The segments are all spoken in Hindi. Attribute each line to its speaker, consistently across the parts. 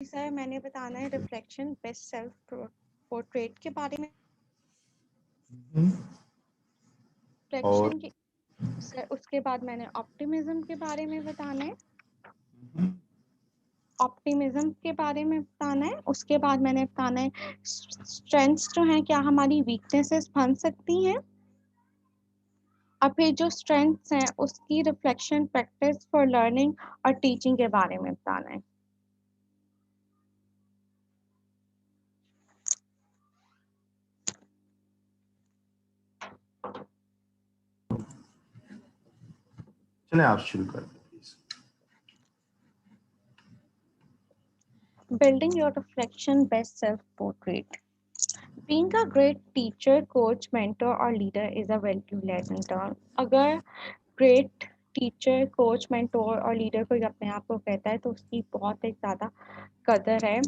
Speaker 1: सर मैंने बताना है रिफ्लेक्शन बेस्ट सेल्फ पोर्ट्रेट के बारे में।
Speaker 2: और
Speaker 1: रिफ्लेक्शन की सर उसके बाद मैंने ऑप्टिमिज्म के बारे में बताना है। ऑप्टिमिज्म के बारे में बताना है। उसके बाद मैंने बताना है स्ट्रेंथ्स जो हैं क्या हमारी वीकनेसेस बन सकती हैं। और फिर जो स्ट्रेंथ्स हैं उसकी रिफ्लेक्शन प्रैक्टिस फॉर लर्निंग और टीचिंग के बारे में बताना है।
Speaker 2: चलें आप शुरू कर दें please.
Speaker 1: Building your reflection best self portrait. Being a great teacher, coach, mentor or leader is a value-laden term. अगर great टीचर कोच मेंटोर और लीडर कोई अपने आप को कहता है तो उसकी बहुत एक ज़्यादा कदर है,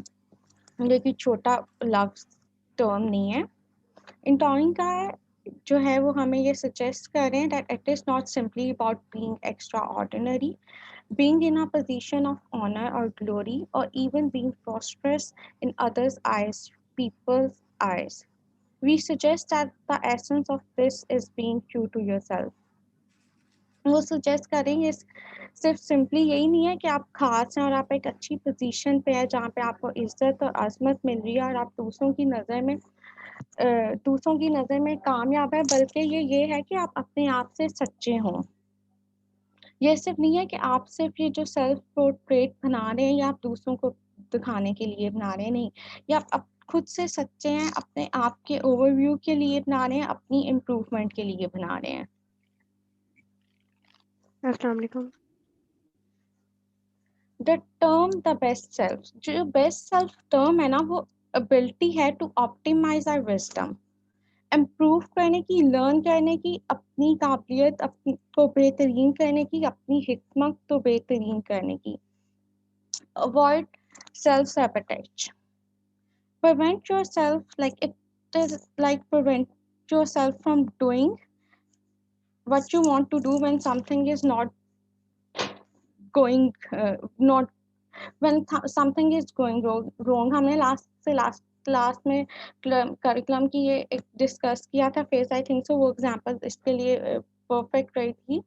Speaker 1: लेकिन छोटा लफ्ज़ टर्म नहीं है। इंटॉनिंग का जो है वो हमें ये सजेस्ट कर रहे हैं that it is not simply about being extra ordinary, being in a position of honor or glory, or even being prosperous in others' eyes, people's eyes. We suggest that the essence of this is being true to yourself. वो सजेस्ट करेंगे सिर्फ सिंपली यही नहीं है कि आप खास हैं और आप एक अच्छी पोजीशन पे है जहाँ पे आपको इज्जत और अजमत मिल रही है और आप दूसरों की नज़र में कामयाब है, बल्कि ये है कि आप अपने आप से सच्चे हों। ये सिर्फ नहीं है कि आप सिर्फ ये जो सेल्फ पोर्ट्रेट बना रहे हैं या आप दूसरों को दिखाने के लिए बना रहे हैं, नहीं, या आप खुद से सच्चे हैं, अपने आप के ओवरव्यू के लिए बना रहे हैं, अपनी इम्प्रूवमेंट के लिए बना रहे हैं।
Speaker 3: अस्सलाम वालेकुम।
Speaker 1: The term the best self, जो बेस्ट सेल्फ टर्म है ना, वो एबिलिटी है to optimise our wisdom, improve करने की, लर्न करने की, अपनी काबिलियत अपनी को बेहतरीन करने की, अपनी हिकमत को बेहतरीन करने की। Avoid self sabotage, prevent yourself, like it is like prevent yourself from doing what you want to do when something is not going not when something is going wrong. हमने लास्ट क्लास में करिकुलम की ये एक डिस्कस किया था फेस, आई थिंक सो वो एग्जांपल इसके लिए परफेक्ट रही थी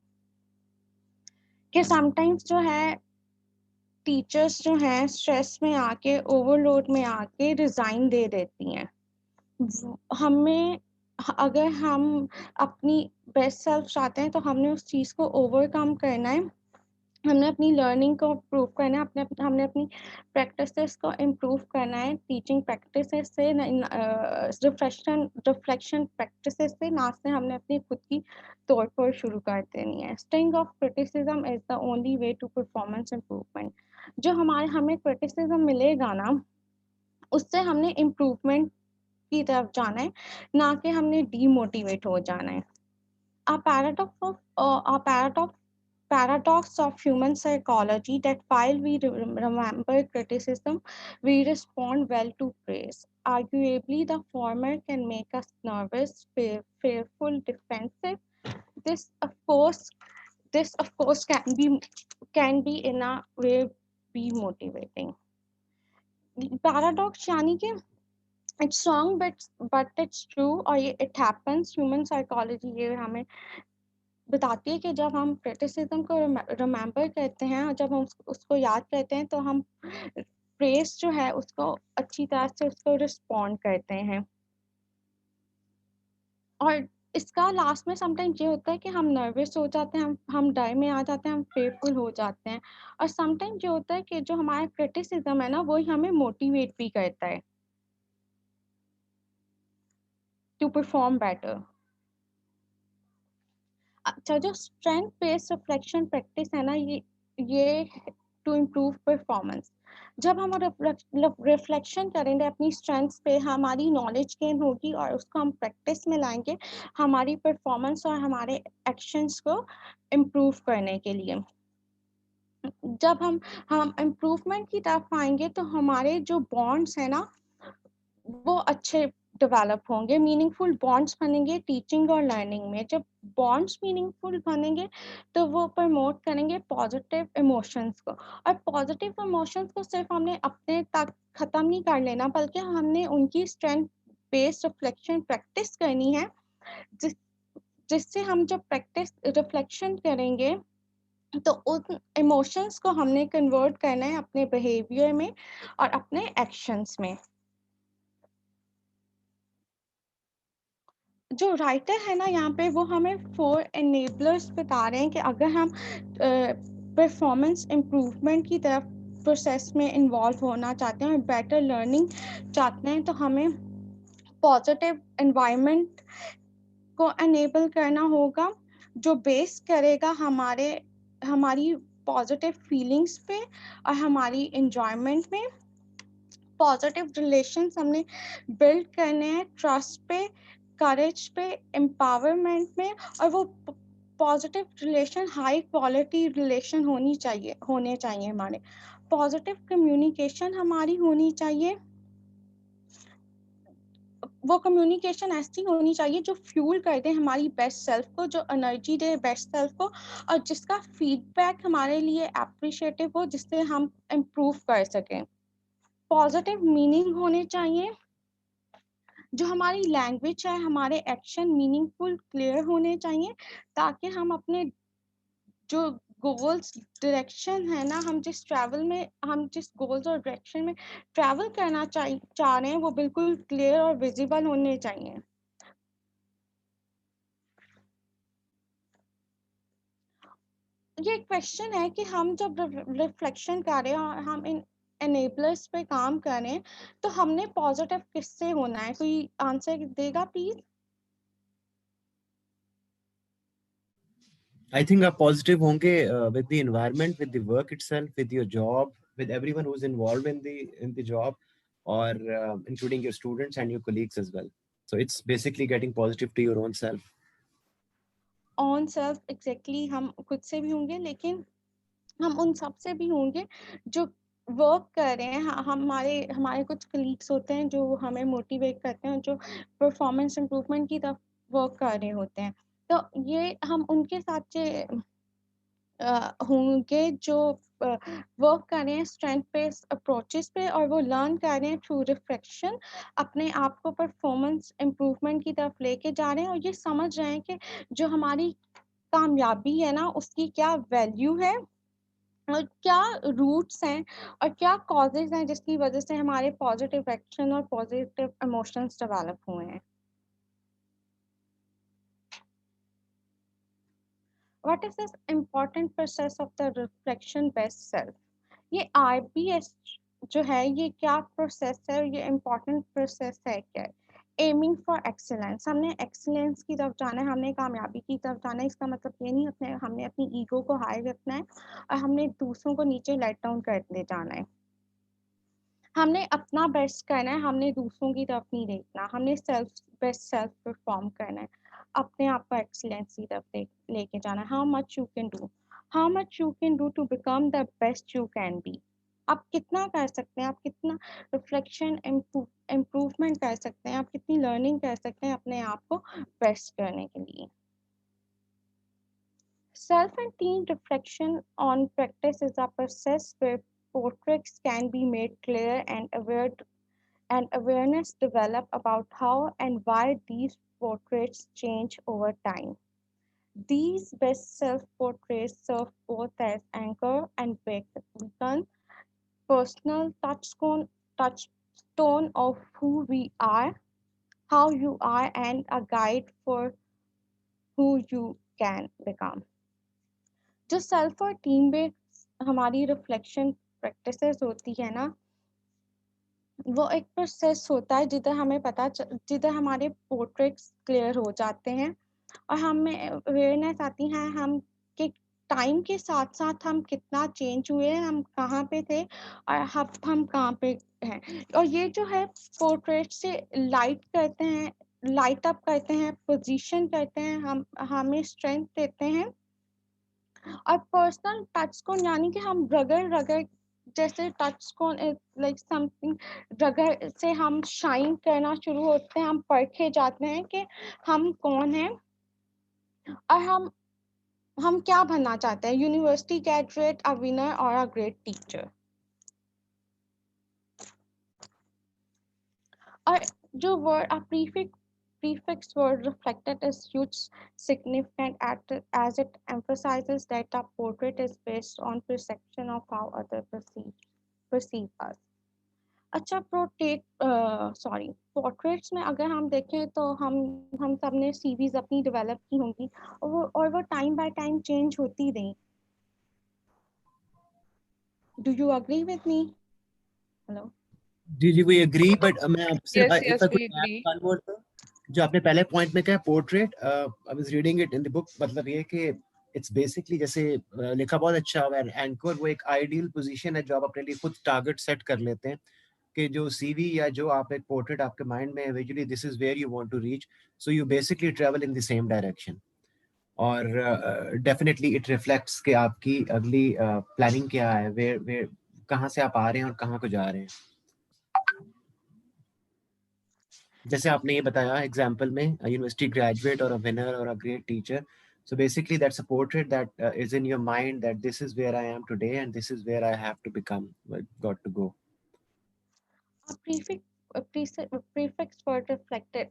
Speaker 1: कि समटाइम्स जो है टीचर्स जो हैं स्ट्रेस में आके, ओवरलोड में आके रिजाइन दे देती हैं। हमें अगर हम अपनी बेस्ट सेल्फ चाहते हैं तो हमने उस चीज़ को ओवरकम करना है, हमने अपनी लर्निंग को इम्प्रूव करना है, हमने अपनी प्रैक्टिसेस को इम्प्रूव करना है, टीचिंग प्रैक्टिसेस से, रिफ्लेक्शन प्रैक्टिसेस से, ना से हमने अपनी खुद की तौर पर शुरू कर देनी है। Sting of criticism is the only way to performance improvement. जो हमें क्रिटिसिज्म मिलेगा ना, उससे हमने इम्प्रूवमेंट की तरफ जाना है, ना कि हमने डीमोटिवेट हो जाना है। A paradox of human psychology that while we remember criticism, we respond well to praise. Arguably, the former can make us nervous, fearful, defensive. This, of course, can be in a way be motivating. Paradox यानी कि it's wrong but it's true, और ये it happens. Human psychology ये हमें बताती है कि जब हम क्रिटिसिज्म को रिमेंबर करते हैं और जब हम उसको याद करते हैं तो हम प्रेस जो है उसको अच्छी तरह से उसको रिस्पॉन्ड करते हैं। और इसका लास्ट में समटाइम्स ये होता है कि हम नर्वस हो जाते हैं, हम डर में आ जाते हैं, हम फेयरफुल हो जाते हैं। और समटाइम्स ये होता है कि जो हमारा क्रिटिसिज्म है ना, वही हमें मोटिवेट भी करता है टू परफॉर्म बेटर। अच्छा, जो स्ट्रेंथ बेस्ड रिफ्लेक्शन प्रैक्टिस है ना, ये टू इम्प्रूव परफॉर्मेंस। जब हम रिफ्लेक्शन करेंगे अपनी स्ट्रेंथ्स पे, हमारी नॉलेज गेन होगी और उसको हम प्रैक्टिस में लाएंगे हमारी परफॉर्मेंस और हमारे एक्शंस को इम्प्रूव करने के लिए। जब हम इम्प्रूवमेंट की तरफ आएंगे तो हमारे जो बॉन्ड्स हैं ना, वो अच्छे डेवलप होंगे, मीनिंगफुल बॉन्ड्स बनेंगे टीचिंग और लर्निंग में। जब बॉन्ड्स मीनिंगफुल बनेंगे तो वो प्रमोट करेंगे पॉजिटिव इमोशंस को, और पॉजिटिव इमोशंस को सिर्फ हमने अपने तक ख़त्म नहीं कर लेना, बल्कि हमने उनकी स्ट्रेंथ बेस्ड रिफ्लेक्शन प्रैक्टिस करनी है, जिस जिससे हम जब प्रैक्टिस रिफ्लेक्शन करेंगे तो उन इमोशंस को हमने कन्वर्ट करना है अपने बिहेवियर में और अपने एक्शंस में। जो राइटर है ना यहाँ पे, वो हमें 4 एनेबलर्स बता रहे हैं कि अगर हम परफॉर्मेंस इम्प्रूवमेंट की तरफ प्रोसेस में इन्वॉल्व होना चाहते हैं और बेटर लर्निंग चाहते हैं, तो हमें पॉजिटिव एनवायरनमेंट को एनेबल करना होगा, जो बेस करेगा हमारी पॉजिटिव फीलिंग्स पे और हमारी एंजॉयमेंट में। पॉजिटिव रिलेशंस हमने बिल्ड करने हैं ट्रस्ट पे, करेज पे, एम्पावरमेंट में, और वो positive relation high quality relation होने चाहिए हमारे। पॉजिटिव कम्युनिकेशन हमारी होनी चाहिए, वो कम्युनिकेशन ऐसी होनी चाहिए जो फ्यूल कर दे हमारी बेस्ट सेल्फ को, जो एनर्जी दे बेस्ट सेल्फ को, और जिसका फीडबैक हमारे लिए अप्रिशिएटिव हो, जिससे हम इम्प्रूव कर सकें। पॉजिटिव मीनिंग होने चाहिए, जो हमारी लैंग्वेज है, हमारे एक्शन मीनिंगफुल क्लियर होने चाहिए, ताकि हम अपने जो गोल्स डायरेक्शन है ना, हम जिस गोल्स और डायरेक्शन में ट्रैवल करना चाह रहे हैं, वो बिल्कुल क्लियर और विजिबल होने चाहिए। ये क्वेश्चन है कि हम जब रिफ्लेक्शन कर रहे हैं और हम इन एनेबलर्स पे काम कर रहे हैं, तो हमने पॉजिटिव किससे होना है? कोई आंसर देगा प्लीज?
Speaker 3: I think आप positive होंगे with the environment, with the work itself, with your job, with everyone who's involved in the job, or including your students and your colleagues as well. So it's basically getting positive to your own self.
Speaker 1: On self exactly, हम खुद से भी होंगे, लेकिन हम उन सब से भी होंगे जो वर्क कर रहे हैं। हमारे हमारे कुछ कलीग्स होते हैं जो हमें मोटिवेट करते हैं, जो परफॉर्मेंस इम्प्रूवमेंट की तरफ वर्क कर रहे होते हैं। तो ये हम उनके साथ होंगे जो वर्क कर रहे हैं स्ट्रेंथ बेस्ड अप्रोचेस पे, और वो लर्न कर रहे हैं थ्रू रिफ्लेक्शन, अपने आप को परफॉर्मेंस इम्प्रूवमेंट की तरफ लेके जा रहे हैं, और ये समझ रहे हैं कि जो हमारी कामयाबी है ना, उसकी क्या वैल्यू है, और क्या रूट्स हैं और क्या कॉजेज हैं जिसकी वजह से हमारे पॉजिटिव एक्शन और पॉजिटिव इमोशंस डेवलप हुए हैं। What is this important process of the reflection best self? ये RBS जो है, ये क्या प्रोसेस है, ये इम्पोर्टेंट प्रोसेस है क्या? एमिंग फॉर एक्सीलेंस, हमने एक्सीलेंस की तरफ जाना है, हमने कामयाबी की तरफ जाना है। इसका मतलब ये नहीं हमने अपनी ईगो को हाई रखना है और हमने दूसरों को नीचे लेट डाउन करते जाना है। हमने अपना बेस्ट करना है, हमने दूसरों की तरफ नहीं देखना, हमने बेस्ट सेल्फ परफॉर्म करना है, अपने आप को एक्सीलेंस की तरफ लेके जाना है। How much you can do to become the best you can be. आप कितना कर सकते हैं, आप कितना रिफ्लेक्शन इम्प्रूवमेंट कर सकते हैं, आप कितनी लर्निंग कर सकते हैं अपने आप को बेस्ट करने के लिए। Self and team reflection on practice is a process where portraits can be made clear and awareness develop about how and why these portraits change over time. These best self portraits serve both as anchor and beacon, personal touchstone of who we are, how you are, and a guide for who you can become. जो सेल्फ और टीम बेस्ड हमारी रिफ्लेक्शन प्रैक्टिसेस होती है ना, वो एक प्रोसेस होता है जिधर हमारे पोर्ट्रेट्स क्लियर हो जाते हैं और हमें अवेयरनेस आती है हम कि टाइम के साथ साथ हम कितना चेंज हुए हैं, हम कहाँ पे थे और अब हम कहाँ पे हैं। और ये जो है पोर्ट्रेट से लाइट अप करते हैं, पोजीशन करते हैं, हम हमें स्ट्रेंथ देते हैं। और पर्सनल टच को यानी कि हम रगड़ रगड़ जैसे टच को लाइक समथिंग जगह से हम शाइन करना शुरू होते हैं, हम परखे जाते हैं कि हम कौन हैं और हम क्या बनना चाहते हैं, यूनिवर्सिटी ग्रेजुएट, अ विनर और अ ग्रेट टीचर। और जो word a prefix word reflected is huge significant as it emphasizes that a portrait is based on perception of how others perceive us। अच्छा, पोर्ट्रेट्स में अगर हम देखें तो हम सब ने सीवीज अपनी डेवलप की होंगी और वो टाइम बाय टाइम चेंज होती रही। Do you agree with me? Hello.
Speaker 3: जी we agree, but मैं सिर्फ
Speaker 4: Yes,
Speaker 3: if
Speaker 4: yes,
Speaker 3: I could
Speaker 4: we
Speaker 3: add
Speaker 4: agree.
Speaker 3: one more thing, जो आपने पहले पॉइंट में कहा portrait, I was reading it in the book, मतलब ये कि इट्स बेसिकली जैसे लिखा बहुत अच्छा हुआ है, एंकर वो एक आइडियल पोजीशन है जो आप अपने लिए खुद टारगेट सेट कर लेते हैं कि जो सीवी या जो आप एक पोर्ट्रेट आपके माइंड में eventually this is where you want to reach, so you basically travel in the same direction. और डेफिनेटली इट रिफ्लेक्ट्स कि आपकी अगली प्लानिंग क्या है, वेयर कहाँ से आप आ रहे हैं और कहाँ को जा रहे हैं। जैसे आपने ये बताया एग्जाम्पल में यूनिवर्सिटी ग्रेजुएट और अ विनर और a great teacher, so basically that's a portrait that is in your mind that this is where I am today and this is where I have to become, got to go.
Speaker 1: Prefix word reflected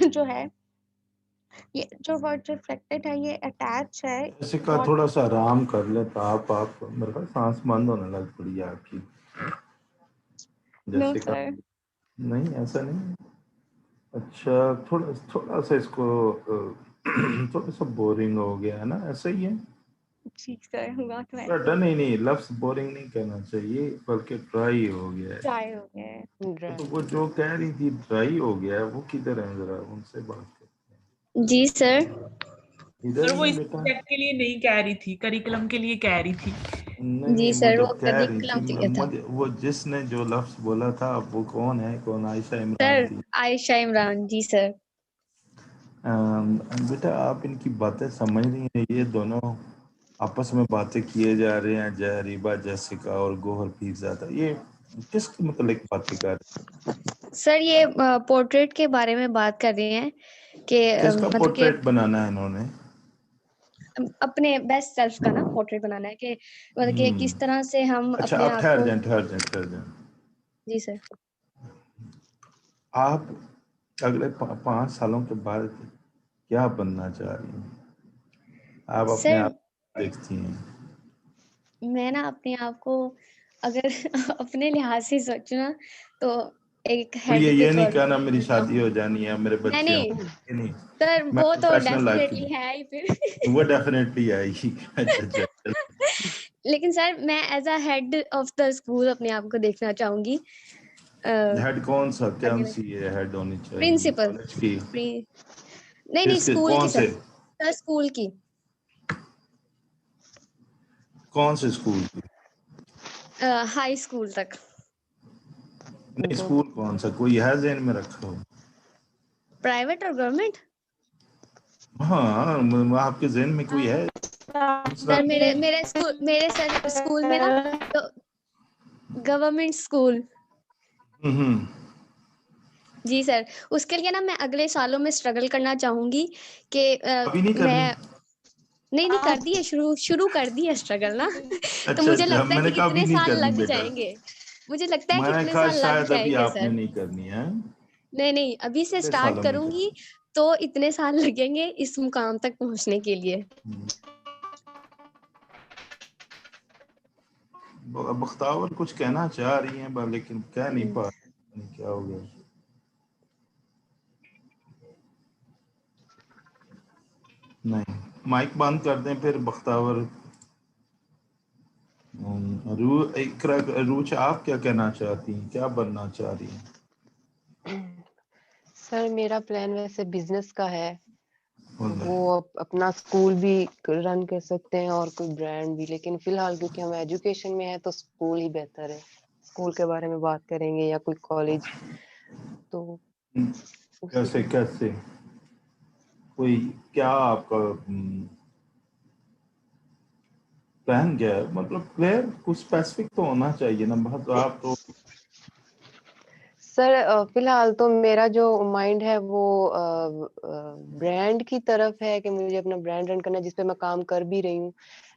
Speaker 1: जो है, ये जो वर्ड रिफ्लेक्टेड है ये अटैच है।
Speaker 2: जैसे का थोड़ा सा आराम कर ले तो आप मेरे पास सांस बंद होने लग पड़ी है आपकी।
Speaker 1: नो
Speaker 2: जैसे का
Speaker 1: सर,
Speaker 2: नहीं, ऐसा नहीं। अच्छा, थोड़ा सा इसको थोड़ा सा बोरिंग हो गया है ना, ऐसा ही है।
Speaker 1: जी सर, हुआ तो है।
Speaker 2: नहीं, लफ्ज बोरिंग नहीं कहना चाहिए बल्कि ड्राई हो गया है।
Speaker 1: चाय हो गया है।
Speaker 2: तो वो जो कह रही थी ड्राई हो गया है, वो किधर है, जरा उनसे बात करते
Speaker 5: जी सर।
Speaker 2: हैं। इधर
Speaker 4: सर
Speaker 2: ही
Speaker 4: वो
Speaker 2: है
Speaker 4: इस
Speaker 2: बेटा?
Speaker 4: सब्जेक्ट के लिए नहीं कह रही थी, करिकुलम के लिए कह रही थी।
Speaker 2: नहीं, वो
Speaker 5: सर,
Speaker 2: जो
Speaker 5: वो
Speaker 2: कह रही
Speaker 5: करिकुलम
Speaker 2: थी,
Speaker 5: के लिए था।
Speaker 2: मुझे वो जिसने जो लफ्ज बोला था वो कौन है, कौन? आयशा इमरान
Speaker 5: सर
Speaker 2: थी।
Speaker 5: आयशा इमरान, जी सर।
Speaker 2: बेटा आप इनकी बातें समझ रही हैं? ये दोनों आपस में बातें किए जा रहे हैं, जहरीबा, जैसिका और गोहर पीरजादा, ये किसके मतलब बातें कर रहे हैं?
Speaker 5: सर ये पोर्ट्रेट के बारे में बात कर रहे हैं कि
Speaker 2: किसका
Speaker 5: मतलब
Speaker 2: पोर्ट्रेट बनाना है इन्होंने?
Speaker 5: अपने बेस्ट सेल्फ का ना पोर्ट्रेट बनाना है कि मतलब कि किस तरह से हम
Speaker 2: अच्छा,
Speaker 5: अपने
Speaker 2: आप
Speaker 5: आप
Speaker 2: ठहर
Speaker 5: को।
Speaker 2: जाएं।
Speaker 5: जी सर।
Speaker 2: आप अगले 5 सालों के बाद क्या बनना चाह रही हैं? आप अपने
Speaker 5: सर
Speaker 2: आप देखती हैं?
Speaker 5: मैं ना अपने आप को अगर अपने लिहाज से सोचूं ना तो एक
Speaker 2: और
Speaker 5: हेड के
Speaker 2: ये नहीं
Speaker 5: तौर
Speaker 2: कहना
Speaker 5: पे
Speaker 2: मेरी शादी हो जानी है, मेरे
Speaker 5: नहीं
Speaker 2: बच्चे
Speaker 5: नहीं
Speaker 2: होंगे, ये नहीं।
Speaker 5: सर,
Speaker 2: मैं
Speaker 5: वो तो
Speaker 2: प्रोफेशनल लाइफ
Speaker 5: डेफिनेटली
Speaker 2: की,
Speaker 5: है ही फिर।
Speaker 2: वो डेफिनेटली आएगी। अच्छा,
Speaker 5: लेकिन सर मैं as a head of the school अपने आप को देखना चाहूंगी।
Speaker 2: हेड कौन सा, कौन
Speaker 5: अगर
Speaker 2: सी ये हेड होनी चाहिए
Speaker 5: प्रिंसिपल
Speaker 2: कॉलेज की?
Speaker 5: नहीं
Speaker 2: किसके,
Speaker 5: स्कूल
Speaker 2: कौन
Speaker 5: की
Speaker 2: से,
Speaker 5: सर स्कूल की।
Speaker 2: कौन से स्कूल की?
Speaker 5: हाई स्कूल तक।
Speaker 2: नहीं, स्कूल कौन सा, कोई है जहन में रखा हो?
Speaker 5: प्राइवेट और गवर्नमेंट?
Speaker 2: हाँ, आपके जहन में कोई है?
Speaker 5: सर मेरे स्कूल में ना तो गवर्नमेंट स्कूल।
Speaker 2: हम्म।
Speaker 5: जी सर, उसके लिए ना मैं अगले सालों में स्ट्रगल करना चाहूंगी कि
Speaker 2: अभी नहीं करनी?
Speaker 5: मैं नहीं कर दी है, शुरू कर दी है स्ट्रगल ना। तो
Speaker 2: अच्छा
Speaker 5: मुझे लगता है
Speaker 2: मैंने
Speaker 5: कि
Speaker 2: कहा अभी
Speaker 5: कितने
Speaker 2: नहीं
Speaker 5: साल
Speaker 2: करनी
Speaker 5: लग
Speaker 2: बेटा,
Speaker 5: जाएंगे। मुझे लगता है
Speaker 2: मैंने
Speaker 5: कितने
Speaker 2: कहा
Speaker 5: साल लग
Speaker 2: शायद अभी
Speaker 5: जाएंगे
Speaker 2: आपने
Speaker 5: सर।
Speaker 2: नहीं करनी है।
Speaker 5: नहीं अभी से
Speaker 2: अगले
Speaker 5: स्टार्ट
Speaker 2: सालों में
Speaker 5: करूंगी तो इतने साल लगेंगे इस मुकाम तक पहुंचने के लिए।
Speaker 2: बख्तावर कुछ कहना चाह रही हैं लेकिन कह नहीं पा रही, क्या हो गया? नहीं, माइक बंद कर दें फिर बख्तावर। रूच, आप क्या कहना चाहती हैं, क्या बनना चाह रही हैं?
Speaker 6: सर मेरा प्लान वैसे बिजनेस का है,
Speaker 2: बोल
Speaker 6: वो अपना स्कूल भी रन कर सकते हैं और कोई ब्रांड भी, लेकिन फिलहाल क्योंकि हम एजुकेशन में है तो स्कूल ही बेहतर है। स्कूल के बारे में बात करेंगे या कोई कॉलेज, तो
Speaker 2: कैसे कोई क्या आपका प्लान क्या है, मतलब क्लियर कुछ स्पेसिफिक तो होना चाहिए ना। बहुत आप तो
Speaker 6: सर फिलहाल तो मेरा जो माइंड है वो ब्रांड की तरफ है कि मुझे अपना ब्रांड रन करना है, जिसपे मैं काम कर भी रही हूँ।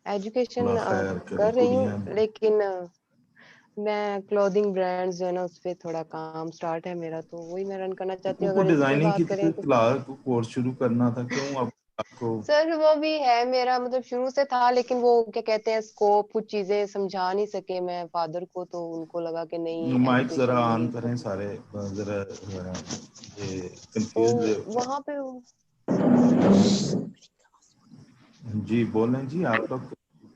Speaker 6: एजुकेशन
Speaker 2: अल्लाह खैर करे
Speaker 6: कर रही
Speaker 2: कुड़ियां।
Speaker 6: हूँ, लेकिन मैं क्लोथिंग ब्रांड्स जो है ना उस पे थोड़ा काम स्टार्ट है मेरा, तो वही मैं रन करना चाहती हूँ।
Speaker 2: को
Speaker 6: अगर इस पे
Speaker 2: डिजाइनिंग की
Speaker 6: बात करें तो
Speaker 2: क्लास कोर्स शुरू करना था, क्यों अब आपको?
Speaker 6: सर वो भी है मेरा, मतलब शुरू से था, लेकिन वो क्या कहते हैं स्कोप, कुछ चीजें समझा नहीं सके मैं फादर को, तो उनको लगा कि नहीं
Speaker 2: माइक जरा
Speaker 6: एजुकेशन भी
Speaker 2: ऑन करें
Speaker 6: इम्पोर्टेंट।
Speaker 2: सारे, जरा ये
Speaker 6: तो
Speaker 2: कंफ्यूज।
Speaker 6: वहां पे
Speaker 2: जी बोलें जी, आप लोग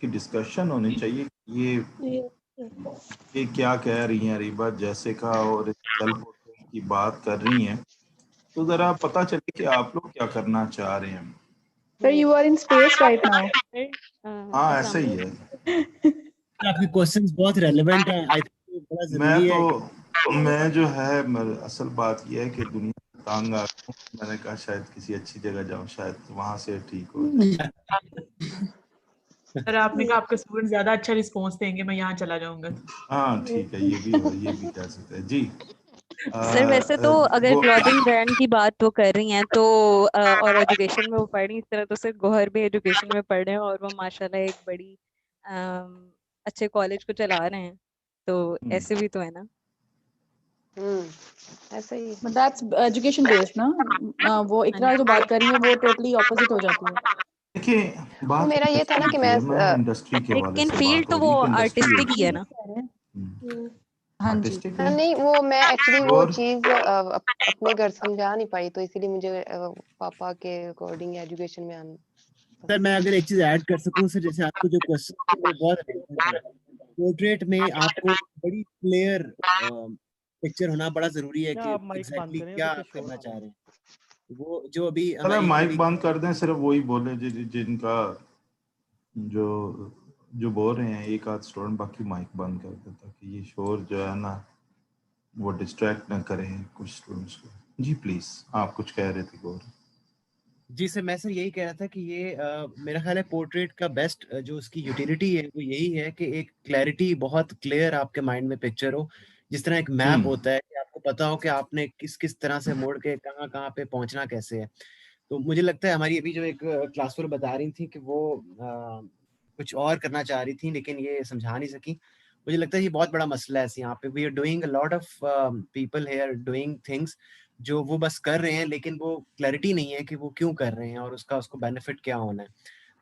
Speaker 2: की डिस्कशन होनी चाहिए। ये क्या कह रही हैं रीबा, जैसिका और सेल्फ पोर्ट्रेट की बात कर रही हैं, तो जरा पता चले कि आप लोग क्या करना चाह रहे हैं।
Speaker 7: Sir, you are in space right now.
Speaker 2: हाँ ऐसा ही है।
Speaker 3: आपके क्वेश्चंस बहुत रेलेवेंट है, आई थिंक बड़ा
Speaker 2: मैं
Speaker 3: जरूरी है कि
Speaker 2: तो मैं जो है असल बात यह है कि दुनिया में तंग आ गया हूं। मैंने कहा शायद किसी अच्छी जगह जाऊं, शायद वहां से ठीक हो जाए।
Speaker 4: सर आपने कहा आपके स्टूडेंट ज्यादा अच्छा रिस्पॉन्स देंगे, मैं यहाँ चला जाऊंगा।
Speaker 2: हाँ ठीक है, ये भी कह सकते हैं जी।
Speaker 8: सर वैसे तो अगर क्लॉथिंग ब्रांड की बात वो कर रही हैं तो और एजुकेशन में वो पढ़ रही हैं, इस तरह तो सर गौहर भी एजुकेशन में पढ़ रहे हैं और वो माशाल्लाह एक बड़ी अच्छे कॉलेज को चला रहे हैं, तो ऐसे भी तो है ना।
Speaker 6: ऐसा ही
Speaker 7: But that's education based, ना? वो इकरा जो बात कर रही है वो totally opposite हो जाती है.
Speaker 2: देखिए
Speaker 6: तो
Speaker 2: बात
Speaker 6: मेरा ये था ना कि
Speaker 2: मैं इंडस्ट्री के हवाले
Speaker 8: लेकिन
Speaker 2: से
Speaker 8: फील्ड
Speaker 2: बात
Speaker 8: तो
Speaker 2: हो रही
Speaker 8: वो
Speaker 2: है कि
Speaker 8: आर्टिस्टिक ही है ना।
Speaker 7: हाँ जी.
Speaker 2: आर्टिस्टिक है।
Speaker 6: नहीं, वो मैं एक्चुअली वो
Speaker 2: और
Speaker 6: चीज अपने घर समझा नहीं पाई, तो इसीलिए मुझे पापा के अकॉर्डिंग एजुकेशन में आना।
Speaker 3: सर मैं अगर एक चीज ऐड कर सकूं सर, जैसे आपको जो क्वेश्चन थे वो बहुत relevant है। पोर्ट्रेट में आपको बड़ी क्लियर पिक्चर होना बड़ा जरूरी है कि
Speaker 9: आप माइक बंद
Speaker 3: एग्जैक्टली
Speaker 9: करें
Speaker 3: क्या
Speaker 9: तो
Speaker 3: आप
Speaker 9: शोर
Speaker 3: करना
Speaker 9: आ
Speaker 3: चाह
Speaker 9: रहा
Speaker 3: रहे हैं। वो जो अभी
Speaker 2: अरे
Speaker 3: हमारी
Speaker 2: माइक
Speaker 3: अभी
Speaker 2: बंद कर दें, सिर्फ वही बोले जिनका जो जो बोल रहे हैं एक आध स्टूडेंट, बाकी माइक बंद कर दे ताकि ये शोर जो है ना वो डिस्ट्रैक्ट ना करे कुछ स्टूडेंट्स को। जी प्लीज, आप कुछ कह रहे थे गौर।
Speaker 3: जी सर, मैं सर यही कह रहा था कि ये मेरा ख्याल है पोर्ट्रेट का बेस्ट जो उसकी यूटिलिटी है वो यही है कि एक क्लैरिटी, बहुत क्लियर आपके माइंड में पिक्चर हो, जिस तरह एक मैप होता है कि आपको पता हो कि आपने किस किस तरह से मोड़ के कहाँ कहाँ पे पहुंचना कैसे है। तो मुझे लगता है हमारी अभी जो एक क्लास फोर बता रही थी कि वो कुछ और करना चाह रही थी लेकिन ये समझा नहीं सकी। मुझे लगता है ये बहुत बड़ा मसला है यहाँ पे। We are doing a lot of people here doing things जो वो बस कर रहे हैं, लेकिन वो क्लैरिटी नहीं है कि वो क्यों कर रहे हैं और उसको बेनिफिट क्या होना है।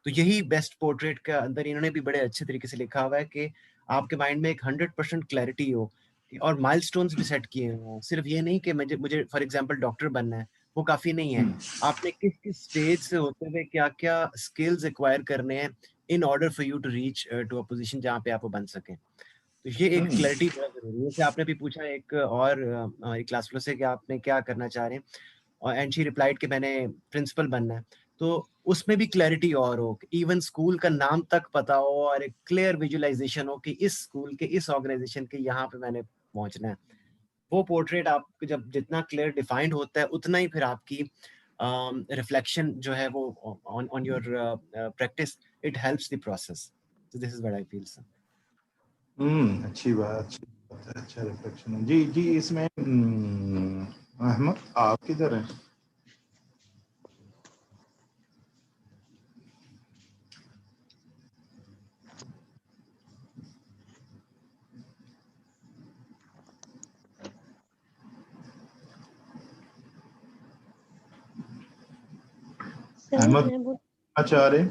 Speaker 3: तो यही बेस्ट पोर्ट्रेट के अंदर इन्होंने भी बड़े अच्छे तरीके से लिखा हुआ है कि आपके माइंड में एक 100% क्लैरिटी हो और माइलस्टोन्स भी सेट किए हुए हैं। सिर्फ ये नहीं कि मुझे फॉर एग्जांपल डॉक्टर बनना है, वो काफी नहीं है। आपने किस किस स्टेज से होते हुए क्या क्या स्किल्स एक्वायर करने हैं in order for you to reach to a position जहाँ पे आप वो बन सकें। तो ये एक क्लैरिटी बहुत जरूरी है। जैसे आपने भी पूछा एक और हमारी क्लास फ्लो से कि आपने क्या करना चाह रहे हैं, और एंड शी रिप्लाइड कि मैंने प्रिंसिपल बनना है। तो उसमें भी क्लैरिटी और हो, इवन स्कूल का नाम तक पता हो और एक क्लियर विजुअलाइजेशन हो कि इस स्कूल के इस ऑर्गेनाइजेशन के यहाँ पे मैंने पहुंचना है। वो पोर्ट्रेट आपको जब जितना क्लियर डिफाइंड होता है उतना ही फिर आपकी रिफ्लेक्शन जो है वो on your practice, it helps the process. So this is what I feel sir.
Speaker 2: अच्छी बात है, अच्छा रिफ्लेक्शन है। जी जी, इसमें अहमद आप किधर हैं? अहमद अच्छा रहे।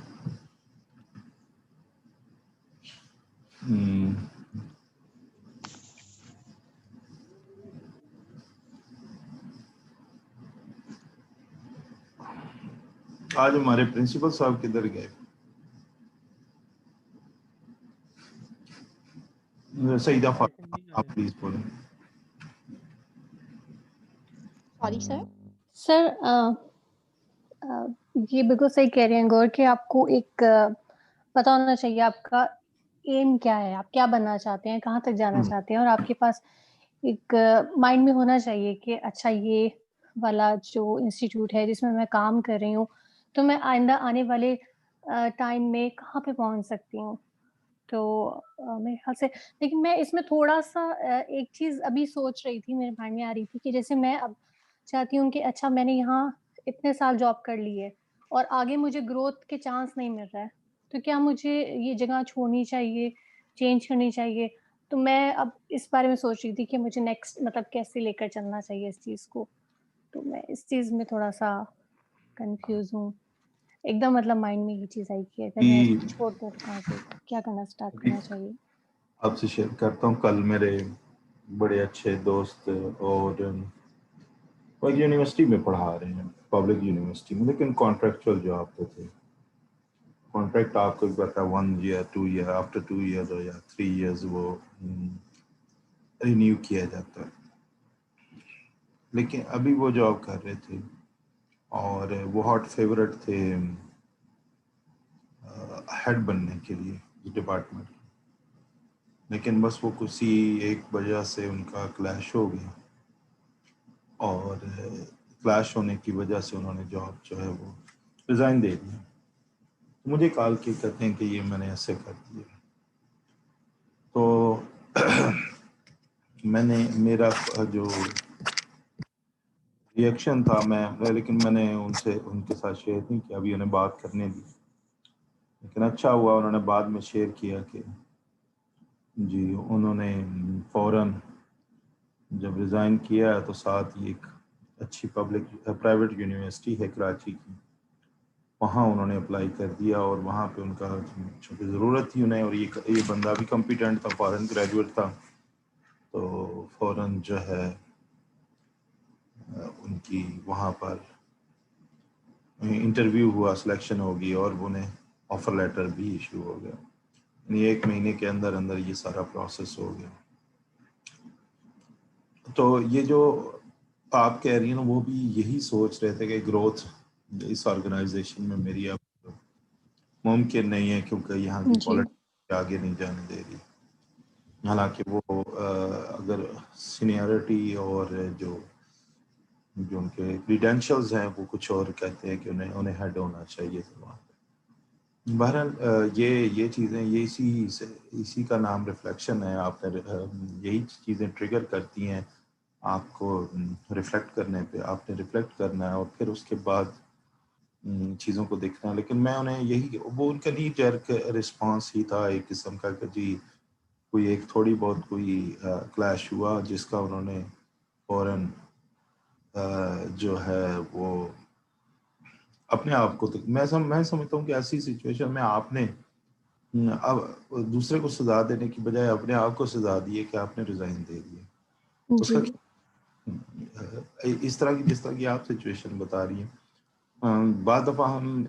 Speaker 2: आज हमारे प्रिंसिपल साहब किधर गए? सईदा फातिमा, आप प्लीज बोलें।
Speaker 1: Sorry sir.
Speaker 10: सर ये बिल्कुल सही कह रहे हैं गौर कि आपको एक पता होना चाहिए आपका एम क्या है, आप क्या बनना चाहते हैं, कहाँ तक जाना चाहते हैं, और आपके पास एक माइंड में होना चाहिए कि अच्छा ये वाला जो इंस्टीट्यूट है जिसमें मैं काम कर रही हूँ, तो मैं आइंदा आने वाले टाइम में कहाँ पे पहुँच सकती हूँ। तो मेरे ख्याल से, लेकिन मैं इसमें थोड़ा सा एक चीज़ अभी सोच रही थी, मेरे माइंड में आ रही थी कि जैसे मैं अब चाहती हूँ कि अच्छा मैंने यहाँ इतने साल जॉब कर ली है और आगे मुझे ग्रोथ के चांस नहीं मिल रहा है, तो क्या मुझे ये जगह छोड़नी चाहिए, चेंज करनी चाहिए? तो मैं अब इस बारे में सोच रही थी कि मुझे नेक्स्ट मतलब कैसे लेकर चलना चाहिए इस चीज़ को। तो मैं इस चीज़ में थोड़ा-सा कंफ्यूज हूँ। एकदम मतलब माइंड में ये चीज़ आई कि अगर मैं इसको छोड़ दूँ तो कहाँ से क्या करना स्टार्ट करना चाहिए?
Speaker 2: आपसे शेयर करता हूँ, कल मेरे बड़े अच्छे दोस्त और वो एक यूनिवर्सिटी में पढ़ा रहे हैं, पब्लिक यूनिवर्सिटी में, लेकिन कॉन्ट्रेक्चुअल जॉब पे थे। कॉन्ट्रैक्ट आपको पता है 1 year 2 year, आफ्टर 2 years या 3 years वो रिन्यू किया जाता है। लेकिन अभी वो जॉब कर रहे थे और वो हॉट फेवरेट थे हेड बनने के लिए डिपार्टमेंट, लेकिन बस वो किसी एक वजह से उनका क्लैश हो गया और क्लैश होने की वजह से उन्होंने जॉब जो है वो रिज़ाइन दे दिया। मुझे कॉल के कहते हैं कि ये मैंने ऐसे कर दिया, तो मैंने मेरा जो रिएक्शन था लेकिन मैंने उनके साथ शेयर नहीं किया, अभी उन्हें बात करने दी। लेकिन अच्छा हुआ उन्होंने बाद में शेयर किया कि जी उन्होंने फ़ौरन जब रिज़ाइन किया तो साथ ही एक अच्छी प्राइवेट यूनिवर्सिटी है कराची की, वहाँ उन्होंने अप्लाई कर दिया और वहाँ पे उनका चूँकि ज़रूरत थी उन्हें, और ये बंदा भी कॉम्पिटेंट था, फॉरेन ग्रेजुएट था, तो फ़ौरन जो है उनकी वहाँ पर इंटरव्यू हुआ, सिलेक्शन होगी और उन्हें ऑफ़र लेटर भी इशू हो गया। यानी 1 महीने के अंदर अंदर ये सारा प्रोसेस हो गया। तो ये जो आप कह रही हैं ना, वो भी यही सोच रहे थे कि ग्रोथ इस ऑर्गेनाइजेशन में मेरी अब मुमकिन नहीं है, क्योंकि यहाँ की पॉलिटिक्स आगे नहीं जाने दे रही। हालांकि वो अगर सीनियरिटी और जो उनके क्रीडेंशियल्स हैं वो कुछ और कहते हैं कि उन्हें हेड होना चाहिए था वहाँ पे। बहरहाल ये चीज़ें ये इसी का नाम रिफ्लेक्शन है। आपने यही चीज़ें ट्रिगर करती हैं आपको रिफ्लेक्ट करने पे। आपने रिफ्लेक्ट करना है और फिर उसके बाद चीज़ों को देखना है। लेकिन मैं उन्हें वो उनका नी जर्क रिस्पॉन्स ही था एक किस्म का कि जी कोई एक थोड़ी बहुत कोई क्लैश हुआ जिसका उन्होंने फौरन जो है वो अपने आप को, मैं समझता हूँ कि ऐसी सिचुएशन में आपने अब दूसरे को सजा देने की बजाय अपने आप को सजा दी है कि आपने रिजाइन दे दिया। उसका इस तरह की जिस तरह की आप सिचुएशन बता रही हैं, बाद दफ़ा हम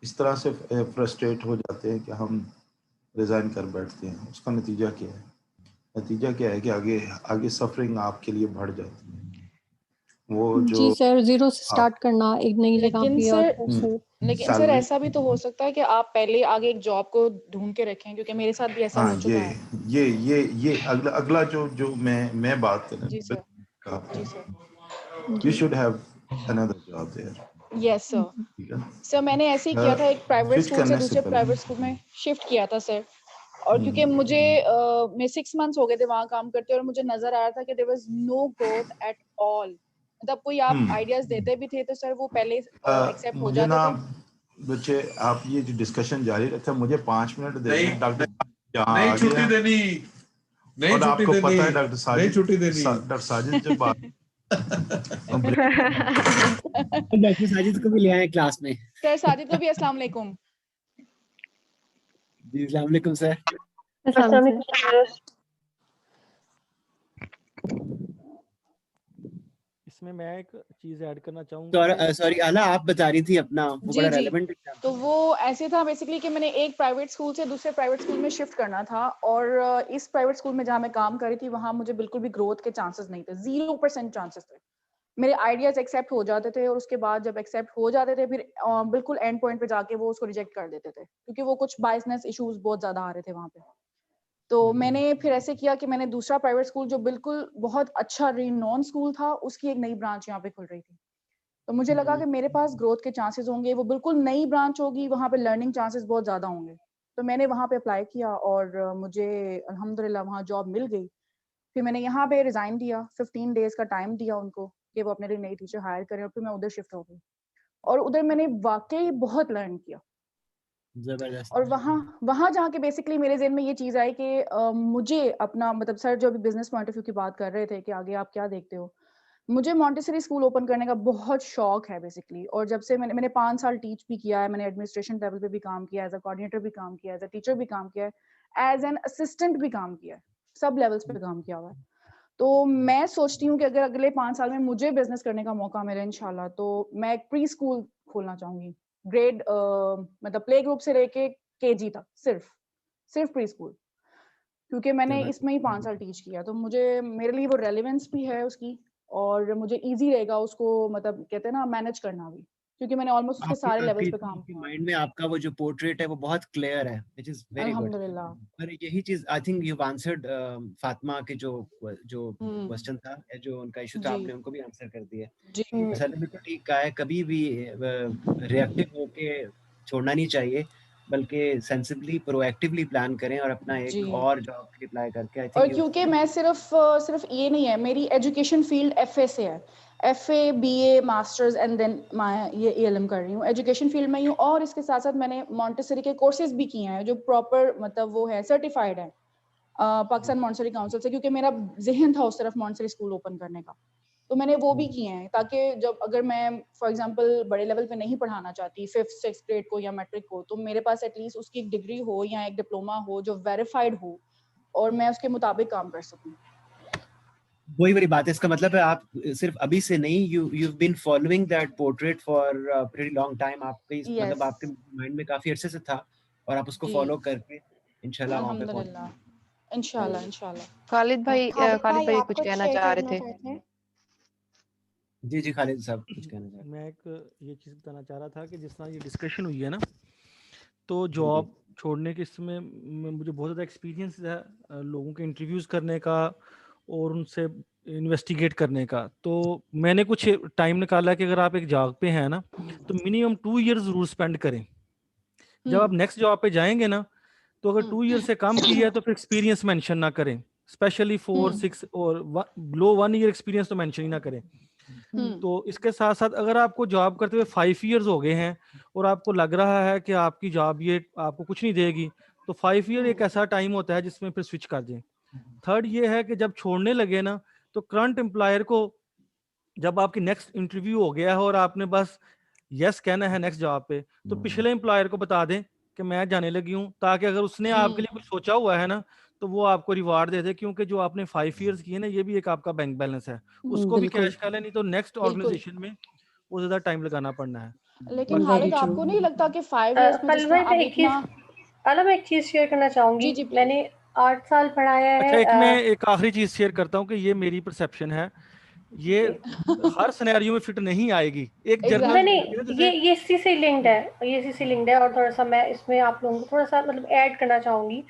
Speaker 2: इस तरह से फ्रस्ट्रेट हो जाते हैं कि हम रिजाइन कर बैठते हैं। उसका नतीजा क्या है? नतीजा क्या है कि आगे सफरिंग आपके लिए बढ़ जाती है। वो जो
Speaker 10: जी सर, जीरो से स्टार्ट करना एक नई जगह पे और
Speaker 9: लेकिन सर ऐसा भी तो हो सकता है कि आप पहले आगे एक जॉब को ढूंढ के रखें, क्योंकि मेरे साथ भी ऐसा हो चुका है।
Speaker 2: ये अगला जो मैं बात कर रहा हूं, you should have another job there.
Speaker 9: Yes sir. Sir मैंने ऐसे ही किया था, एक प्राइवेट स्कूल से दूसरे प्राइवेट स्कूल में शिफ्ट किया था सर। और क्योंकि मुझे मैं 6 months हो गए थे वहाँ काम करते, और मुझे नजर आ रहा था कि there was no growth at all। मतलब कोई आप आइडियाज देते भी थे तो सर वो पहले एक्सेप्ट हो जाते थे।
Speaker 2: बच्चे आप ये जो डिस्कशन जारी रखें, मुझे 5 मिनट दें। डॉक्टर
Speaker 11: नहीं छुट्टी देनी, नहीं छुट्टी देनी,
Speaker 2: पता है डॉक्टर साजिद,
Speaker 11: नहीं छुट्टी देनी।
Speaker 2: डॉक्टर साजिद जब बात
Speaker 3: डॉक्टर साजिद को भी ले आए क्लास में।
Speaker 9: सर साजिद को भी अस्सलाम वालेकुम।
Speaker 3: जी अस्सलाम वालेकुम सर।
Speaker 10: अस्सलाम वालेकुम।
Speaker 12: इसमें मैं एक चीज ऐड करना चाहूंगा।
Speaker 3: सॉरी आला, आप बता रही थी अपना, वो बड़ा रेलेवेंट है।
Speaker 9: तो वो ऐसे था बेसिकली कि मैंने एक प्राइवेट स्कूल से दूसरे प्राइवेट स्कूल में शिफ्ट करना था, और इस प्राइवेट स्कूल में जहाँ मैं काम कर रही थी वहाँ मुझे बिल्कुल भी ग्रोथ के चांसेस नहीं थे, 0% चांसेस थे। मेरे आइडियाज एक्सेप्ट हो जाते थे और उसके बाद जब एक्सेप्ट हो जाते थे फिर बिल्कुल एंड पॉइंट पे जाके वो उसको रिजेक्ट कर देते थे, क्योंकि वो कुछ बायसनेस इश्यूज बहुत ज्यादा आ रहे थे वहाँ पे। तो मैंने फिर ऐसे किया कि मैंने दूसरा प्राइवेट स्कूल जो बिल्कुल बहुत अच्छा रिनोन स्कूल था, उसकी एक नई ब्रांच यहाँ पे खुल रही थी। तो मुझे लगा कि मेरे पास ग्रोथ के चांसेस होंगे, वो बिल्कुल नई ब्रांच होगी, वहाँ पे लर्निंग चांसेस बहुत ज्यादा होंगे। तो मैंने वहाँ पे अप्लाई किया और मुझे अल्हम्दुलिल्लाह वहाँ जॉब मिल गई। फिर मैंने यहाँ पे रिजाइन दिया, 15 डेज का टाइम दिया उनको कि वो अपने लिए नई टीचर हायर करें, और फिर मैं उधर शिफ्ट हो गई और उधर मैंने वाकई बहुत लर्न किया।
Speaker 3: जबरदस्त।
Speaker 9: और वहाँ जाके बेसिकली मेरे ज़हन में ये चीज़ आई कि मुझे अपना मतलब सर जो अभी बिजनेस पॉइंट ऑफ व्यू की बात कर रहे थे कि आगे आप क्या देखते हो, मुझे मॉन्टेसरी स्कूल ओपन करने का बहुत शौक है बेसिकली। और जब से मैंने 5 साल टीच भी किया है, मैंने एडमिनिस्ट्रेशन लेवल पे भी काम किया है, एज अ कोऑर्डिनेटर भी काम किया है, एज अ टीचर भी काम किया है, एज एन असिस्टेंट भी काम किया है, सब लेवल्स पे काम किया हुआ है। तो मैं सोचती हूँ कि अगर अगले 5 साल में मुझे बिजनेस करने का मौका मिले इंशाल्लाह, तो मैं एक प्री स्कूल खोलना चाहूंगी, ग्रेड मतलब प्ले ग्रुप से लेके केजी तक, सिर्फ प्री स्कूल, क्योंकि मैंने इसमें ही 5 साल टीच किया, तो मुझे मेरे लिए वो रेलेवेंस भी है उसकी, और मुझे इजी रहेगा उसको मतलब कहते हैं ना मैनेज करना भी, क्योंकि मैंने ऑलमोस्ट उसके सारे लेवल्स पे काम किया।
Speaker 3: माइंड में आपका वो जो पोर्ट्रेट है वो बहुत क्लियर है, व्हिच इज वेरी गुड।
Speaker 9: अल्हम्दुलिल्लाह।
Speaker 3: और यही चीज I think you answered Fatima के जो क्वेश्चन था, जो उनका इशू था, आपने उनको भी आंसर कर दिया। सर ने तो ठीक कहा है, कभी भी रिएक्टिव होके छोड़ना नहीं चाहिए, बल्कि सेंसिबली प्रोएक्टिवली प्लान करें और अपना एक और जॉब के लिए अप्लाई करके। आई
Speaker 9: और
Speaker 3: थिंक
Speaker 9: क्योंकि मैं सिर्फ ये नहीं है, मेरी एजुकेशन फील्ड एफए से है, FA BA masters and then मैं ये एएलएम कर रही हूँ, एजुकेशन फील्ड में ही हूँ। और इसके साथ साथ मैंने मॉन्टेसरी के कोर्सेज भी किए हैं जो प्रॉपर मतलब वो है सर्टिफाइड है पाकिस्तान मॉन्टेसरी काउंसिल से, क्योंकि मेरा जहन था उस तरफ मॉन्टेसरी स्कूल ओपन करने का, तो मैंने वो भी किए हैं, ताकि जब अगर मैं फॉर एग्जांपल बड़े लेवल पे नहीं पढ़ाना चाहती 5th 6th ग्रेड को या मैट्रिक को, तो मेरे पास एटलीस्ट उसकी एक डिग्री हो या एक डिप्लोमा हो जो वेरीफाइड हो और मैं उसके मुताबिक काम कर सकूं।
Speaker 3: वही वाली बात है, इसका मतलब है आप सिर्फ अभी से नहीं, you've been following that portrait for a pretty long time, आपके मतलब आपके माइंड में काफी अरसे से था और आप उसको फॉलो करके इंशाल्लाह वहां पे
Speaker 9: अल्हम्दुलिल्लाह, इंशाल्लाह।
Speaker 6: खालिद भाई कुछ कहना चाह रहे थे।
Speaker 3: जी खालिद साहब कुछ कहना चाह रहे थे।
Speaker 12: मैं एक ये चीज बताना चाह रहा था कि जिस तरह ये डिस्कशन हुई है ना, तो जॉब छोड़ने के इसमें मुझे बहुत ज़्यादा एक्सपीरियंस है लोगों के इंटरव्यूज़ करने का और उनसे इन्वेस्टिगेट करने का। तो मैंने कुछ टाइम निकाला कि अगर आप एक जॉब पे हैं ना, तो मिनिमम 2 इयर्स ज़रूर स्पेंड करें। जब आप नेक्स्ट जॉब पे जाएंगे ना, तो अगर 2 ईयर से कम की है तो फिर एक्सपीरियंस मेंशन ना करें, स्पेशली 4 6 और बिलो 1 ईयर एक्सपीरियंस तो मेंशन ही ना करें। तो इसके साथ साथ अगर आपको जॉब करते हुए 5 इयर्स हो गए हैं और आपको लग रहा है कि आपकी जॉब ये आपको कुछ नहीं देगी, तो 5 ईयर एक ऐसा टाइम होता है जिसमें फिर स्विच कर दें। थर्ड ये है कि जब छोड़ने लगे ना, तो करंट एम्प्लॉयर को जब आपकी नेक्स्ट इंटरव्यू हो गया है और आपने बस यस कहना है नेक्स्ट जॉब पे, तो पिछले एम्प्लॉयर को बता दें कि मैं जाने लगी हूँ, ताकि अगर उसने आपके लिए कुछ सोचा हुआ है ना, तो वो आपको रिवार्ड दे दे, क्योंकि जो आपने 5 इयर्स किए ना, ये भी एक आपका बैंक बैलेंस है, उसको भी कैश कर ले, नहीं तो नेक्स्ट ऑर्गेनाइजेशन में वो ज्यादा टाइम लगाना पड़ना है।
Speaker 9: लेकिन खालिद आपको नहीं लगता कि 5 इयर्स में जितना अब इतना
Speaker 10: मैं एक चीज शेयर करना चाहूंगी। मैंने 8 साल पढ़ाया है।
Speaker 12: अच्छा, मैं एक आखिरी चीज शेयर करता हूँ कि ये मेरी परसेप्शन है, ये हर सिनेरियो में फिट नहीं आएगी। एक
Speaker 10: जर्नल ये इसी से लिंक्ड है, और थोड़ा सा मैं इसमें आप लोगों को थोड़ा सा मतलब ऐड करना चाहूंगी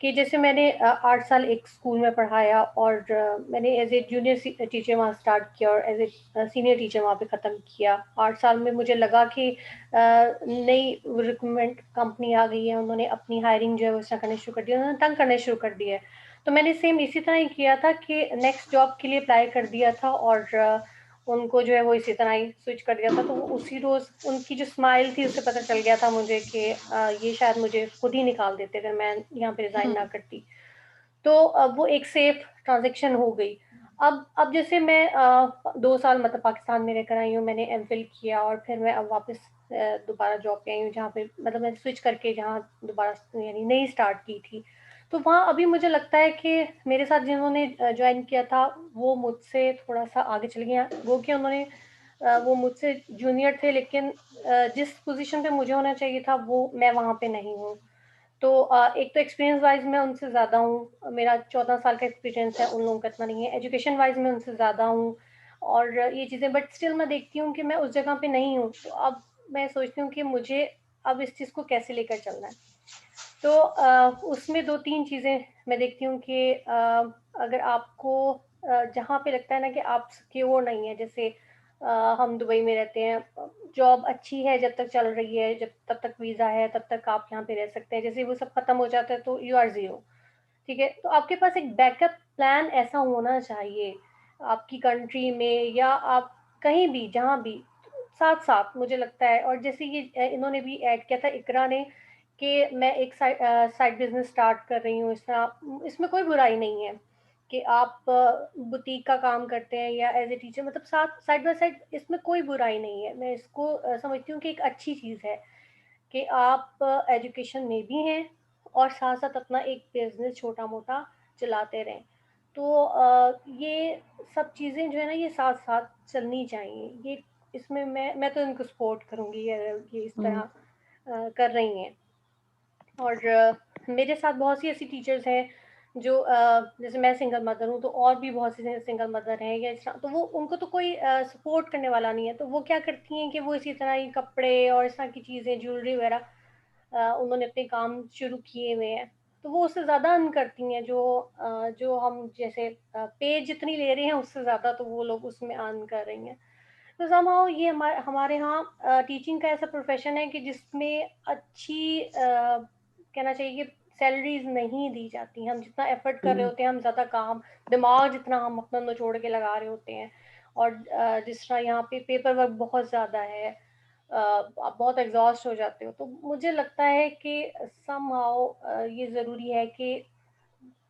Speaker 10: कि जैसे मैंने 8 साल एक स्कूल में पढ़ाया और मैंने एज ए जूनियर टीचर वहाँ स्टार्ट किया और एज ए सीनियर टीचर वहाँ पे ख़त्म किया। 8 साल में मुझे लगा कि नई रिक्रूटमेंट कंपनी आ गई है, उन्होंने अपनी हायरिंग जो है वो इस तरह करनी शुरू कर दिया, उन्होंने तंग करने शुरू कर दिया। तो मैंने सेम इसी तरह ही किया था कि नेक्स्ट जॉब के लिए अप्लाई कर दिया था और उनको जो है वो इसी तरह ही स्विच कर दिया था। तो उसी रोज़ उनकी जो स्माइल थी उससे पता चल गया था मुझे कि ये शायद मुझे खुद ही निकाल देते अगर मैं यहाँ पे रिजाइन ना करती। तो वो एक सेफ ट्रांजेक्शन हो गई। अब जैसे मैं 2 साल मतलब पाकिस्तान में रहकर आई हूँ, मैंने एमफिल किया और फिर मैं अब वापस दोबारा जॉब पे आई हूँ, जहाँ पे मतलब मैं स्विच करके जहाँ दोबारा यानी नई स्टार्ट की थी। तो वहाँ अभी मुझे लगता है कि मेरे साथ जिन्होंने ज्वाइन किया था वो मुझसे थोड़ा सा आगे चल गया, वो कि उन्होंने वो मुझसे जूनियर थे, लेकिन जिस पोजीशन पे मुझे होना चाहिए था वो मैं वहाँ पे नहीं हूँ। तो एक तो एक्सपीरियंस वाइज मैं उनसे ज़्यादा हूँ, मेरा 14 साल का एक्सपीरियंस है, उन लोगों का इतना नहीं है। एजुकेशन वाइज मैं उनसे ज़्यादा हूँ और ये चीज़ें, बट स्टिल मैं देखती हूँ कि मैं उस जगह पे नहीं हूँ। तो अब मैं सोचती हूँ कि मुझे अब इस चीज़ को कैसे लेकर चलना है। तो उसमें 2-3 चीज़ें मैं देखती हूँ कि अगर आपको जहाँ पे लगता है ना कि आप सिक्योर नहीं है, जैसे हम दुबई में रहते हैं, जॉब अच्छी है जब तक चल रही है, जब तब तक वीज़ा है तब तक आप यहाँ पे रह सकते हैं, जैसे वो सब खत्म हो जाता है तो यू आर ज़ीरो। ठीक है, तो आपके पास एक बैकअप प्लान ऐसा होना चाहिए आपकी कंट्री में या आप कहीं भी जहाँ भी, साथ साथ मुझे लगता है। और जैसे ये इन्होंने भी ऐड किया था इकरा ने कि मैं एक साइड बिजनेस स्टार्ट कर रही हूँ, इसमें कोई बुराई नहीं है कि आप बुटीक का काम करते हैं या एज ए टीचर, मतलब साथ साइड बाय साइड, इसमें कोई बुराई नहीं है। मैं इसको समझती हूँ कि एक अच्छी चीज़ है कि आप एजुकेशन में भी हैं और साथ साथ अपना एक बिजनेस छोटा मोटा चलाते रहें। तो ये सब चीज़ें जो है ना ये साथ साथ चलनी चाहिए। ये इसमें मैं तो इनको सपोर्ट करूँगी अगर ये इस तरह कर रही हैं। और मेरे साथ बहुत सी ऐसी टीचर्स हैं जो जैसे मैं सिंगल मदर हूँ, तो और भी बहुत सी सिंगल मदर हैं या इस तरह, तो वो उनको तो कोई सपोर्ट करने वाला नहीं है, तो वो क्या करती हैं कि वो इसी तरह ही कपड़े और इस तरह की चीज़ें, ज्वेलरी वगैरह उन्होंने अपने काम शुरू किए हुए हैं, तो वो उससे ज़्यादा अर्न करती हैं जो हम जैसे पे जितनी ले रहे हैं उससे ज़्यादा तो वो लोग उसमें अर्न कर रही हैं। तो समहाउ ये हमारे यहाँ टीचिंग का ऐसा प्रोफेशन है कि जिसमें अच्छी कहना चाहिए कि सैलरीज नहीं दी जाती। हम जितना एफर्ट कर रहे होते हैं, हम ज़्यादा काम दिमाग जितना हम अपना निचोड़ के लगा रहे होते हैं, और जिस तरह यहाँ पे पेपर वर्क बहुत ज़्यादा है, आप बहुत एग्जॉस्ट हो जाते हो। तो मुझे लगता है कि समहाउ ये ज़रूरी है कि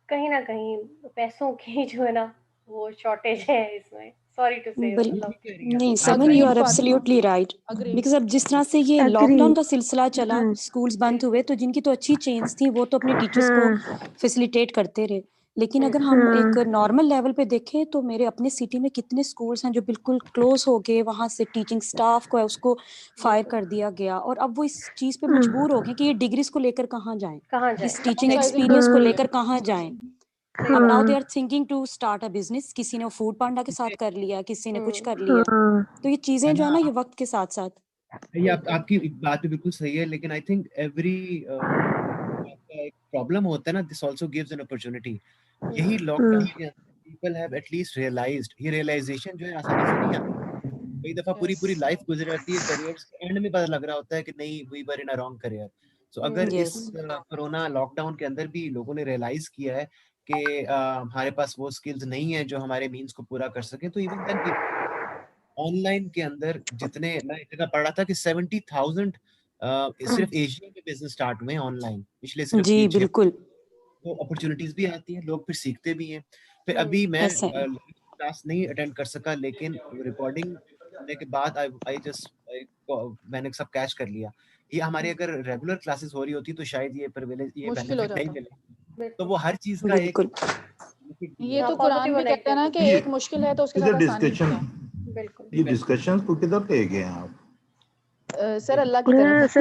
Speaker 10: कहीं ना कहीं पैसों की जो है ना वो शॉर्टेज है इसमें। सॉरी टू से, मतलब
Speaker 13: नहीं Saman, you are absolutely right, because अब जिस तरह से ये लॉकडाउन का सिलसिला चला, स्कूल्स बंद हुए, तो जिनकी तो अच्छी चेन्स थी वो तो अपने टीचर्स को फैसिलिटेट करते रहे। लेकिन अगर हम एक नॉर्मल लेवल पे देखें तो मेरे अपने सिटी में कितने स्कूल्स हैं जो बिल्कुल क्लोज हो गए, वहां से टीचिंग स्टाफ को है उसको फायर कर दिया गया, और अब वो इस चीज पे मजबूर हो गए कि ये डिग्रीज को लेकर कहाँ जाएं, इस टीचिंग एक्सपीरियंस को लेकर कहाँ जाएं। अब now they are thinking to start a business, किसी ने फूड पांडा के साथ कर लिया, किसी ने कुछ कर लिया, तो ये चीजें जो है ना ये वक्त के साथ साथ।
Speaker 3: ये आपकी बात भी बिल्कुल सही है, लेकिन आई थिंक एवरी एक प्रॉब्लम होता है ना, this also gives an opportunity. यही लॉकडाउन के अंदर पीपल हैव एटलीस्ट रियलाइज्ड, ये रियलाइजेशन जो है आसानी से नहीं आती, कई दफा पूरी लाइफ गुजर जाती है, करियर के एंड में पता लग रहा होता है कि नहीं, we were in a wrong career. So अगर इस कोरोना लॉकडाउन के अंदर भी लोगों ने रियलाइज किया है कि हमारे पास वो स्किल्स नहीं है जो हमारे मीन्स को पूरा कर सके, तो इवन देन ऑनलाइन के अंदर जितने, मैं एक जगह पढ़ रहा था कि 70,000 सिर्फ एशिया में बिजनेस स्टार्ट हुए ऑनलाइन पिछले सिर्फ
Speaker 13: जी बिल्कुल,
Speaker 3: तो अपॉर्चुनिटीज भी आती हैं, लोग फिर सीखते भी हैं। फिर अभी मैं क्लास नहीं अटेंड कर सका, लेकिन रिकॉर्डिंग करने के बाद मैंने सब कैच कर लिया। ये हमारे अगर रेगुलर क्लासेस हो रही होती तो शायद ये प्रिविलेज, ये बेनिफिट नहीं मिले। तो वो हर चीज का एक
Speaker 9: ये तो कुरान भी कहता है ना कि एक मुश्किल है तो उसके साथ आसानी भी है।
Speaker 2: बिल्कुल, ये डिस्कशंस को किधर ले गए हैं आप?
Speaker 9: सर अल्लाह की तरफ।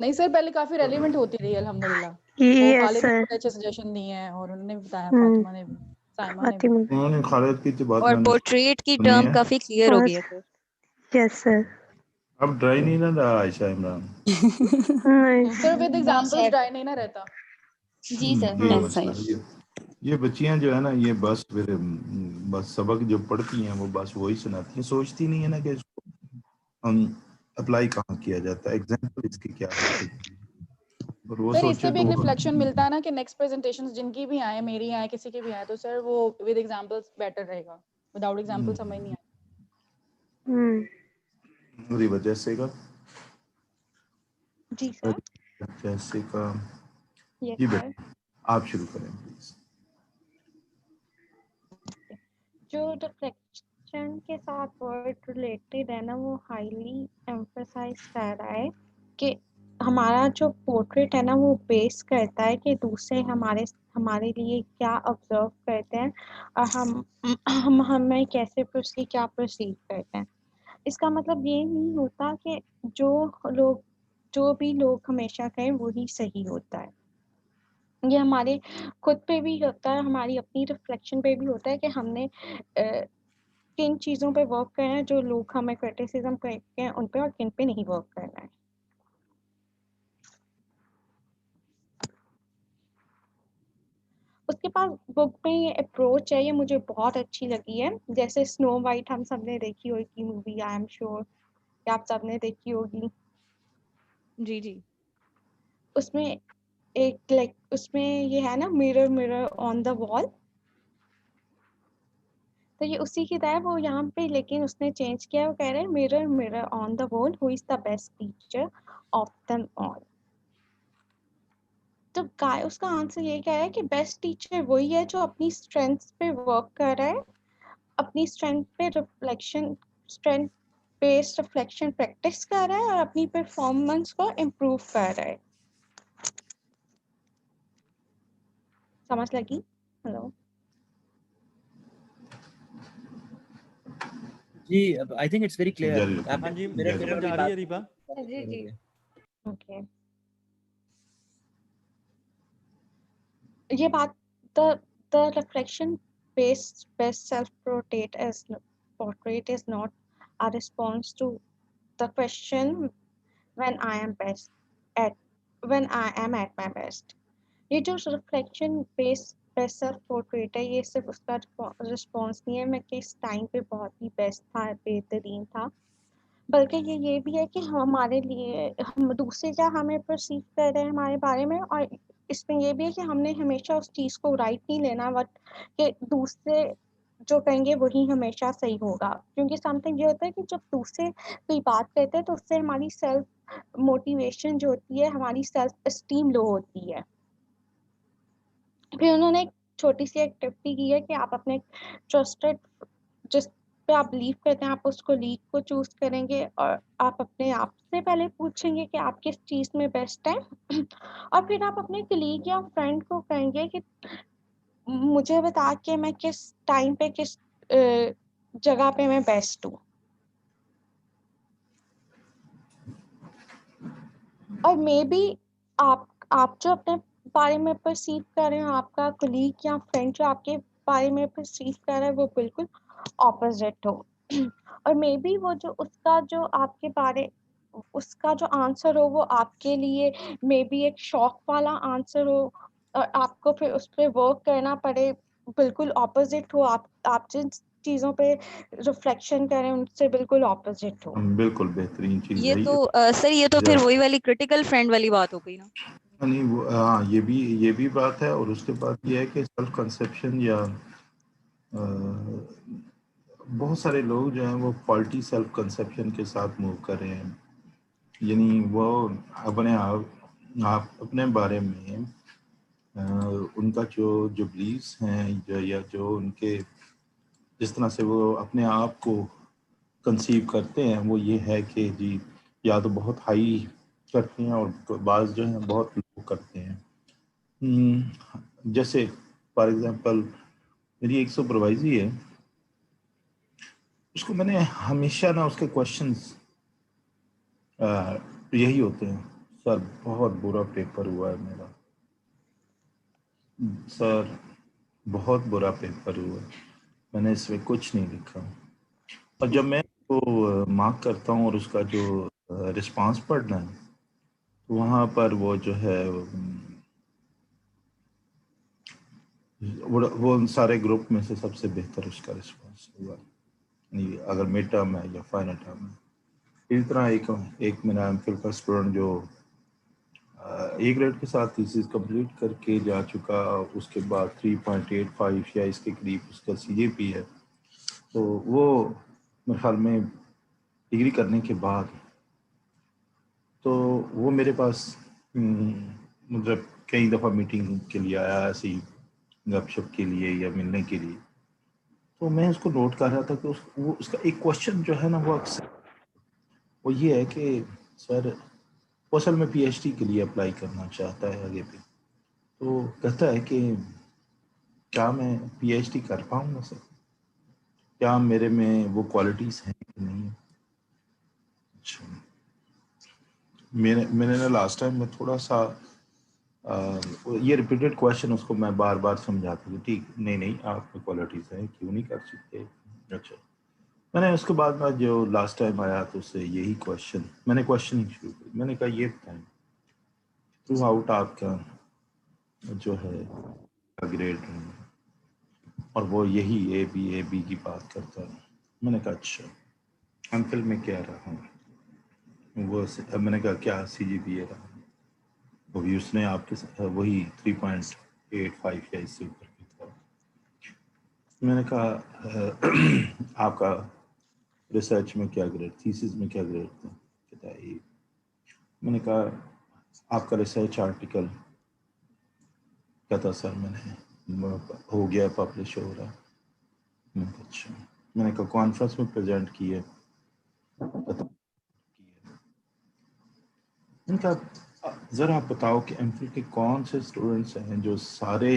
Speaker 9: नहीं सर, पहले काफी रेलेवेंट होती रही अल्हम्दुलिल्लाह। खालिद ने बड़े अच्छे सजेशन दिए हैं और उन्होंने भी बताया, फातिमा ने भी, साइमा ने भी।
Speaker 2: उन्होंने खालिद की तो बात
Speaker 8: और पोर्ट्रेट की टर्म काफी क्लियर हो गई है सर।
Speaker 14: Yes sir.
Speaker 2: अब ड्राई नहीं ना रहा Ayesha Imran?
Speaker 9: Sir with examples dry नहीं ना रहता।
Speaker 5: जी सर।
Speaker 2: ये बच्चियां जो है ना, ये बस सबक जो पढ़ती हैं वो बस वही सुनाती हैं, सोचती नहीं है ना कि हम अप्लाई कहाँ किया जाता है, एग्जांपल इसके क्या है। और वो
Speaker 9: सर इससे भी एक रिफ्लेक्शन मिलता है ना कि नेक्स्ट प्रेजेंटेशंस जिनकी भी आए, मेरी आए, किसी की भी आए, तो सर वो विद एग्जांपल्स बेटर रहेगा। विदाउट एग्जांपल समझ नहीं आएगा।
Speaker 2: रिवा जैसेगा
Speaker 1: जी सर।
Speaker 2: जैसेगा जी बेटा आप शुरू करें प्लीज।
Speaker 1: जो रिफ्लेक्शन के साथ वर्ड रिलेटेड है ना, वो हाईली एम्फसाइज कर रहा है कि हमारा जो पोर्ट्रेट है ना वो बेस करता है कि दूसरे हमारे लिए क्या ऑब्जर्व करते हैं और हम हमें कैसे क्या परसीव करते हैं। इसका मतलब ये नहीं होता कि जो भी लोग हमेशा कहें वही सही होता है। ये हमारे खुद पे भी होता है, हमारी अपनी रिफ्लेक्शन पे भी होता है कि हमने किन चीज़ों पे वर्क करना है, जो लोग हमें क्रिटिसिज्म करते हैं उन पे, और किन पे नहीं वर्क करना है। उसके पास बुक में ये अप्रोच है, ये मुझे बहुत अच्छी लगी है। जैसे स्नो वाइट हम सबने देखी होगी मूवी, आई एम श्योर कि आप सबने देखी होगी।
Speaker 8: जी जी।
Speaker 1: उसमें एक लाइक उसमें ये है ना, mirror mirror on the wall, तो ये उसी की तरह वो यहाँ पे, लेकिन उसने चेंज किया। वो कह रहे हैं mirror mirror on the wall who is the best teacher of them all. तो गाय उसका आंसर ये कह रहा है कि बेस्ट टीचर वही है जो अपनी स्ट्रेंथ पे वर्क कर रहा है, अपनी स्ट्रेंथ बेस्ड रिफ्लेक्शन प्रैक्टिस कर रहा है और अपनी परफॉर्मेंस को इम्प्रूव कर रहा है। समझ लगी? हेलो
Speaker 3: जी, I think it's very clear.
Speaker 2: जारी
Speaker 3: आप
Speaker 2: रखें,
Speaker 12: हाँ जी,
Speaker 3: मिरर
Speaker 2: जारी
Speaker 3: मिरर
Speaker 12: समझ
Speaker 3: भी
Speaker 12: आ रही है
Speaker 3: बात
Speaker 12: रिपा।
Speaker 5: जी जी।
Speaker 1: ओके, ये बात the reflection based best self portrait is not a response to the question when I am at my best। ये जो reflection based best self portrait है, ये सिर्फ उसका रिस्पॉन्स नहीं है मैं किस टाइम पे बहुत ही बेस्ट था, बेहतरीन था, बल्कि ये भी है कि हमारे लिए हम दूसरे क्या हमें परसीव कर रहे हैं हमारे बारे में। और इसमें ये भी है कि हमने हमेशा उस चीज़ को राइट नहीं लेना, बट कि दूसरे जो कहेंगे वही हमेशा सही होगा। क्योंकि समथिंग ये होता है कि जब दूसरे कोई बात करते हैं तो उससे हमारी सेल्फ मोटिवेशन जो होती है, हमारी सेल्फ एस्टीम लो होती है। फिर उन्होंने एक छोटी सी एक टिप भी की है कि आप अपने ट्रस्टेड, जिस पे आप बिलीव करते हैं, आप उस कोलीग को चूज करेंगे और आप अपने आप से पहले पूछेंगे कि आप किस चीज़ में बेस्ट हैं और फिर आप अपने कोलीग या फ्रेंड को कहेंगे कि मुझे बता के मैं किस टाइम पे किस जगह पे मैं बेस्ट हूँ। और मे बी आप जो अपने बारे में परसीव कर रहे हो, आपका कोलीग या फ्रेंड जो आपके बारे में परसीव कर रहा है वो बिल्कुल ऑपोजिट हो। और मे बी वो जो उसका जो आपके बारे उसका जो आंसर हो वो आपके लिए मे बी एक शॉक वाला आंसर हो और आपको फिर उस पर वर्क करना पड़े, बिल्कुल ऑपोजिट हो। आप जिन चीज़ों पे रिफ्लेक्शन करें उनसे बिल्कुल ऑपोजिट हो।
Speaker 2: बिल्कुल बेहतरीन चीज़
Speaker 8: ये
Speaker 2: है
Speaker 8: तो सर ये तो फिर वही वाली क्रिटिकल फ्रेंड वाली बात हो गई ना।
Speaker 2: नहीं हाँ, ये भी बात है। और उसके बाद ये है कि सेल्फ कंसेप्शन या बहुत सारे लोग जो हैं वो फॉल्टी सेल्फ कंसेप्शन के साथ मूव कर रहे हैं, यानी वो अपने आप अपने बारे में उनका जो बिलीव्स हैं या जो उनके जिस तरह से वो अपने आप को कंसीव करते हैं वो ये है कि जी या तो बहुत हाई करते हैं और बाज़ जो हैं बहुत लो करते हैं। जैसे फॉर एग्जांपल मेरी एक सुपरवाइजरी है, उसको मैंने हमेशा ना उसके क्वेश्चंस यही होते हैं, सर बहुत बुरा पेपर हुआ है मेरा, सर बहुत बुरा पेपर हुआ है, मैंने इसमें कुछ नहीं लिखा। और जब मैं वो मार्क करता हूँ और उसका जो रिस्पांस पढ़ना है तो वहाँ पर वो जो है वो सारे ग्रुप में से सबसे बेहतर उसका रिस्पांस हुआ, अगर मिड टर्म है या फाइनल टर्म है। इसी तरह एक मेरा एमफिल का स्टूडेंट जो ए ग्रेड के साथ थीसिस कंप्लीट करके जा चुका, उसके बाद 3.85 या इसके करीब उसका सीजीपी है, तो वो मेरे ख्याल में डिग्री करने के बाद तो वो मेरे पास मतलब कई दफ़ा मीटिंग के लिए आया, ऐसे ही गपशप के लिए या मिलने के लिए। तो मैं उसको नोट कर रहा था कि उसका एक क्वेश्चन जो है ना वो अक्सर वो ये है कि सर वो असल में पीएचडी के लिए अप्लाई करना चाहता है आगे पे, तो कहता है कि क्या मैं पीएचडी कर पाऊँगा सर, क्या मेरे में वो क्वालिटीज़ हैं कि नहीं। अच्छा, मैंने ना लास्ट टाइम में थोड़ा सा ये रिपीटेड क्वेश्चन उसको मैं बार बार समझाता हूँ, ठीक नहीं आप में क्वालिटीज़ हैं, क्यों नहीं कर सकते। अच्छा, मैंने उसके बाद में जो लास्ट टाइम आया तो उससे यही क्वेश्चन मैंने क्वेश्चनिंग शुरू की। मैंने कहा ये बताएं थ्रू आउट आपका जो है का ग्रेड और वो यही ए बी की बात करता है। मैंने कहा अच्छा अंकल मैं क्या रहा हूँ, वो मैंने कहा क्या CGPA रहा, वो भी उसने आपके वही 3.85 या इससे ऊपर की था। मैंने कहा आपका रिसर्च में क्या ग्रेड, थीसिस में क्या ग्रेड था, कहता है ए। मैंने कहा आपका रिसर्च आर्टिकल, कहता सर मैंने हो गया पब्लिश हो रहा। मैंने कहा अच्छा, मैंने कहा कॉन्फ्रेंस में प्रेजेंट किए, इनका ज़रा आप बताओ कि एमफिल के कौन से स्टूडेंट्स हैं जो सारे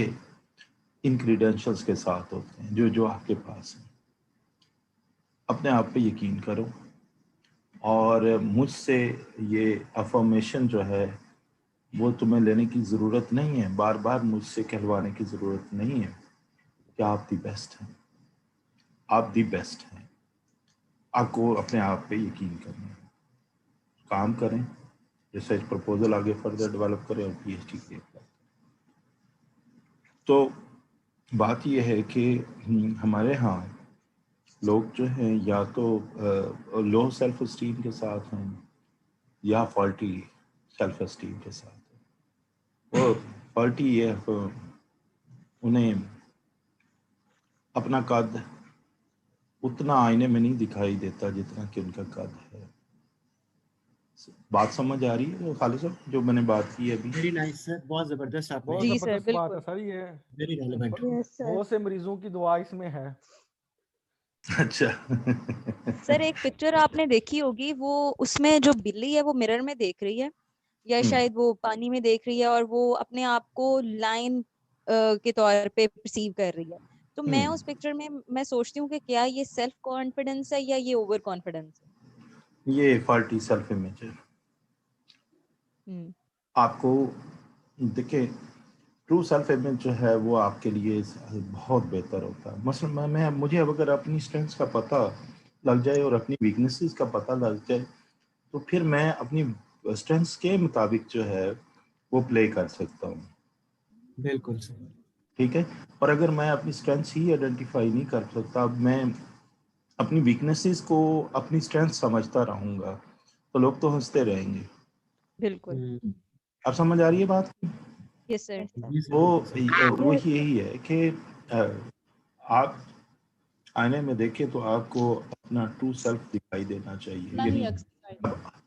Speaker 2: इन क्रीडेंशियल्स के साथ होते हैं जो आपके पास हैं। अपने आप पे यकीन करो और मुझसे ये अफर्मेशन जो है वो तुम्हें लेने की ज़रूरत नहीं है, बार बार मुझसे कहलवाने की ज़रूरत नहीं है कि आप दी बेस्ट हैं, आप दी बेस्ट हैं। आपको अपने आप पे यकीन करना है, काम करें, रिसर्च प्रपोजल आगे फर्दर डेवलप करें और PhD के लिए। तो बात यह है कि हमारे यहाँ लोग जो हैं या तो लो सेल्फ एस्टीम के साथ हैं या फॉल्टी सेल्फ एस्टीम के साथ हैं। वो फॉल्टी ये उन्हें अपना कद उतना आईने में नहीं दिखाई देता जितना कि उनका कद है। बात समझ आ रही है खालिद साहब जो मैंने बात की है अभी?
Speaker 3: वेरी नाइस सर, बहुत जबरदस्त आपने।
Speaker 12: बहुत
Speaker 8: जी सर,
Speaker 12: जबरदस्त बात है
Speaker 8: बिल्कुल।
Speaker 12: सर, ये
Speaker 3: वेरी रेलेवेंट।
Speaker 12: बहुत से मरीजों की दुआ इसमें है।
Speaker 2: अच्छा
Speaker 8: सर एक पिक्चर आपने देखी होगी, वो उसमें जो बिल्ली है वो मिरर में देख रही है या शायद वो पानी में देख रही है और वो अपने आप को लाइन के तौर पे परसीव कर रही है। तो मैं उस पिक्चर में मैं सोचती हूँ कि क्या ये सेल्फ कॉन्फिडेंस है या ये ओवर कॉन्फिडेंस है?
Speaker 2: ये फॉल्टी सेल्फ इमेज है। आपको देखिए ट्रू सेल्फ इमेज जो है वो आपके लिए बहुत बेहतर होता है। मसलन मैं मुझे अगर अपनी स्ट्रेंथ्स का पता लग जाए और अपनी वीकनेसेस का पता लग जाए तो फिर मैं अपनी स्ट्रेंथ्स के मुताबिक जो है वो प्ले कर सकता हूँ।
Speaker 3: बिल्कुल
Speaker 2: ठीक है। और अगर मैं अपनी स्ट्रेंथ्स ही आइडेंटिफाई नहीं कर सकता, मैं अपनी वीकनेसेस को अपनी स्ट्रेंथ समझता रहूँगा तो लोग तो हंसते रहेंगे।
Speaker 8: बिल्कुल।
Speaker 2: अब समझ आ रही है बात?
Speaker 8: Yes sir.
Speaker 2: वो यही है कि आप आईने में देखें तो आपको अपना ट्रू सेल्फ दिखाई देना चाहिए। यानी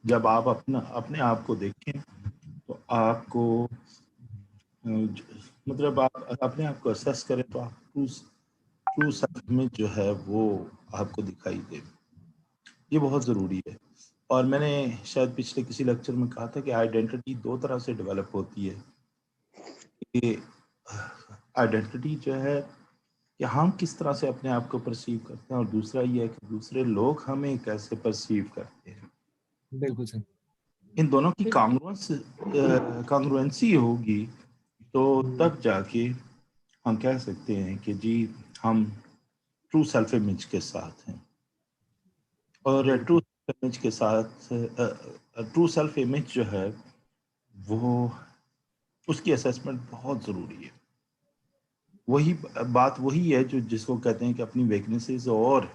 Speaker 2: जब आप अपने आप को देखें तो आपको मतलब आप अपने आप को असेस करें तो आप ट्रू सेल्फ में जो है वो आपको दिखाई दे। ये बहुत ज़रूरी है। और मैंने शायद पिछले किसी लेक्चर में कहा था कि आइडेंटिटी दो तरह से डेवलप होती है। कि आइडेंटिटी जो है कि हम किस तरह से अपने आप को परसीव करते हैं और दूसरा ये है कि दूसरे लोग हमें कैसे परसीव करते हैं।
Speaker 3: बिल्कुल सर।
Speaker 2: इन दोनों की कांग्रुएंसी होगी तो तब जाके हम कह सकते हैं कि जी हम ट्रू सेल्फ इमेज के साथ हैं। और ट्रू सेल्फ इमेज के साथ ट्रू सेल्फ इमेज जो है वो उसकी असेसमेंट बहुत ज़रूरी है। वही बात वही है जो जिसको कहते हैं कि अपनी वीकनेसेस और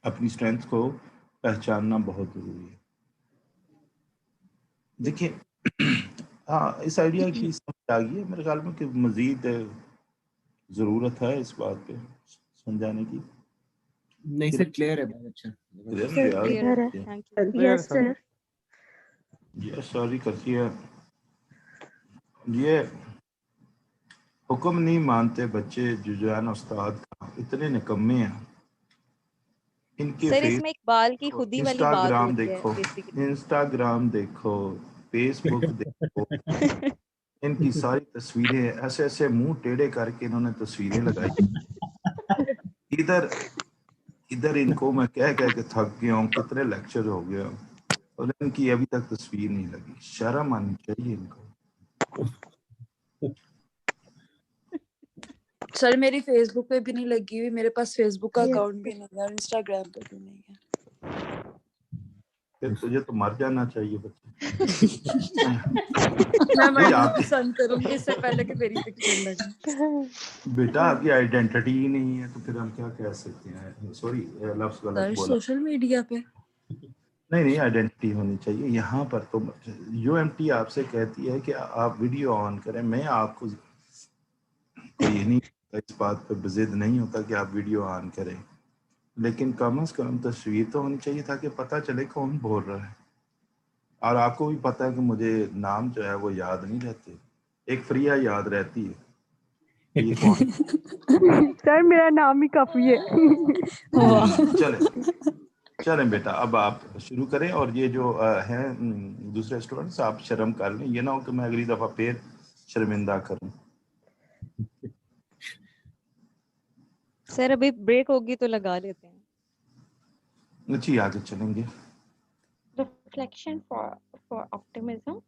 Speaker 2: अपनी स्ट्रेंथ को पहचानना बहुत ज़रूरी है। देखिए हाँ इस आइडिया की समझ आ गई है मेरे ख्याल में कि मज़ीद ज़रूरत है इस बात पे समझाने की।
Speaker 3: नहीं सर क्लियर है, बहुत अच्छा।
Speaker 8: क्लियर है, थैंक यू।
Speaker 7: Yes sir.
Speaker 2: ये सॉरी करती है ये हुक्म नहीं मानते बच्चे जो है ना उस्ताद का, इतने निकम्मे हैं। इनके
Speaker 8: सर इसमें इकबाल की खुदी वाली बात हो
Speaker 2: इंस्टाग्राम
Speaker 8: रही है
Speaker 2: देखो,
Speaker 8: बेसिकली।
Speaker 2: इंस्टाग्राम देखो, फेसबुक देखो, इनकी सारी तस्वीरें ऐसे ऐसे मुंह टेढ़े करके इन्होंने तस्वीरें लगाई। इधर इनको मैं कह के थक गया हूँ, कितने लेक्चर हो गए और इनकी अभी तक तस्वीर नहीं लगी। शर्म आनी चाहिए इनको।
Speaker 14: सर मेरी फेसबुक पे भी नहीं लगी हुई, मेरे पास फेसबुक का अकाउंट भी नहीं है और इंस्टाग्राम पे भी नहीं है।
Speaker 2: फिर तुझे तो मर जाना चाहिए बच्चे।
Speaker 14: मैं
Speaker 2: नहीं
Speaker 14: मैडम
Speaker 2: आप
Speaker 14: पसंद करूंगी इससे पहले कि मेरी पिक्चर लगे।
Speaker 2: बेटा आपकी आइडेंटिटी ही नहीं है तो फिर हम क्या कह सकते हैं। सॉरी लफ्ज गलत
Speaker 14: सर
Speaker 2: बोला।
Speaker 14: सोशल मीडिया पे
Speaker 2: नहीं आइडेंटिटी होनी चाहिए यहाँ पर। तो यूएमटी आपसे कहती है कि आप वीडियो ऑन करें। मैं आपको कोई ये नहीं इस बात पर जिद नहीं होता कि आप वीडियो ऑन करें, लेकिन कम से कम तस्वीर तो होनी चाहिए ताकि पता चले कौन बोल रहा है। और आपको भी पता है कि मुझे नाम जो है वो याद नहीं रहते, एक फ्रिया याद रहती है। ये कौन?
Speaker 8: सर मेरा नाम ही काफी है।
Speaker 2: चलें बेटा, अब आप शुरू करें। और ये जो हैं दूसरे स्टूडेंट्स, आप शर्म कर लें, ये ना हो कि मैं अगली दफा फिर शर्मिंदा करूं।
Speaker 8: सर अभी ब्रेक होगी तो लगा लेते हैं।
Speaker 2: जी आगे चलेंगे।
Speaker 1: Reflection for optimism.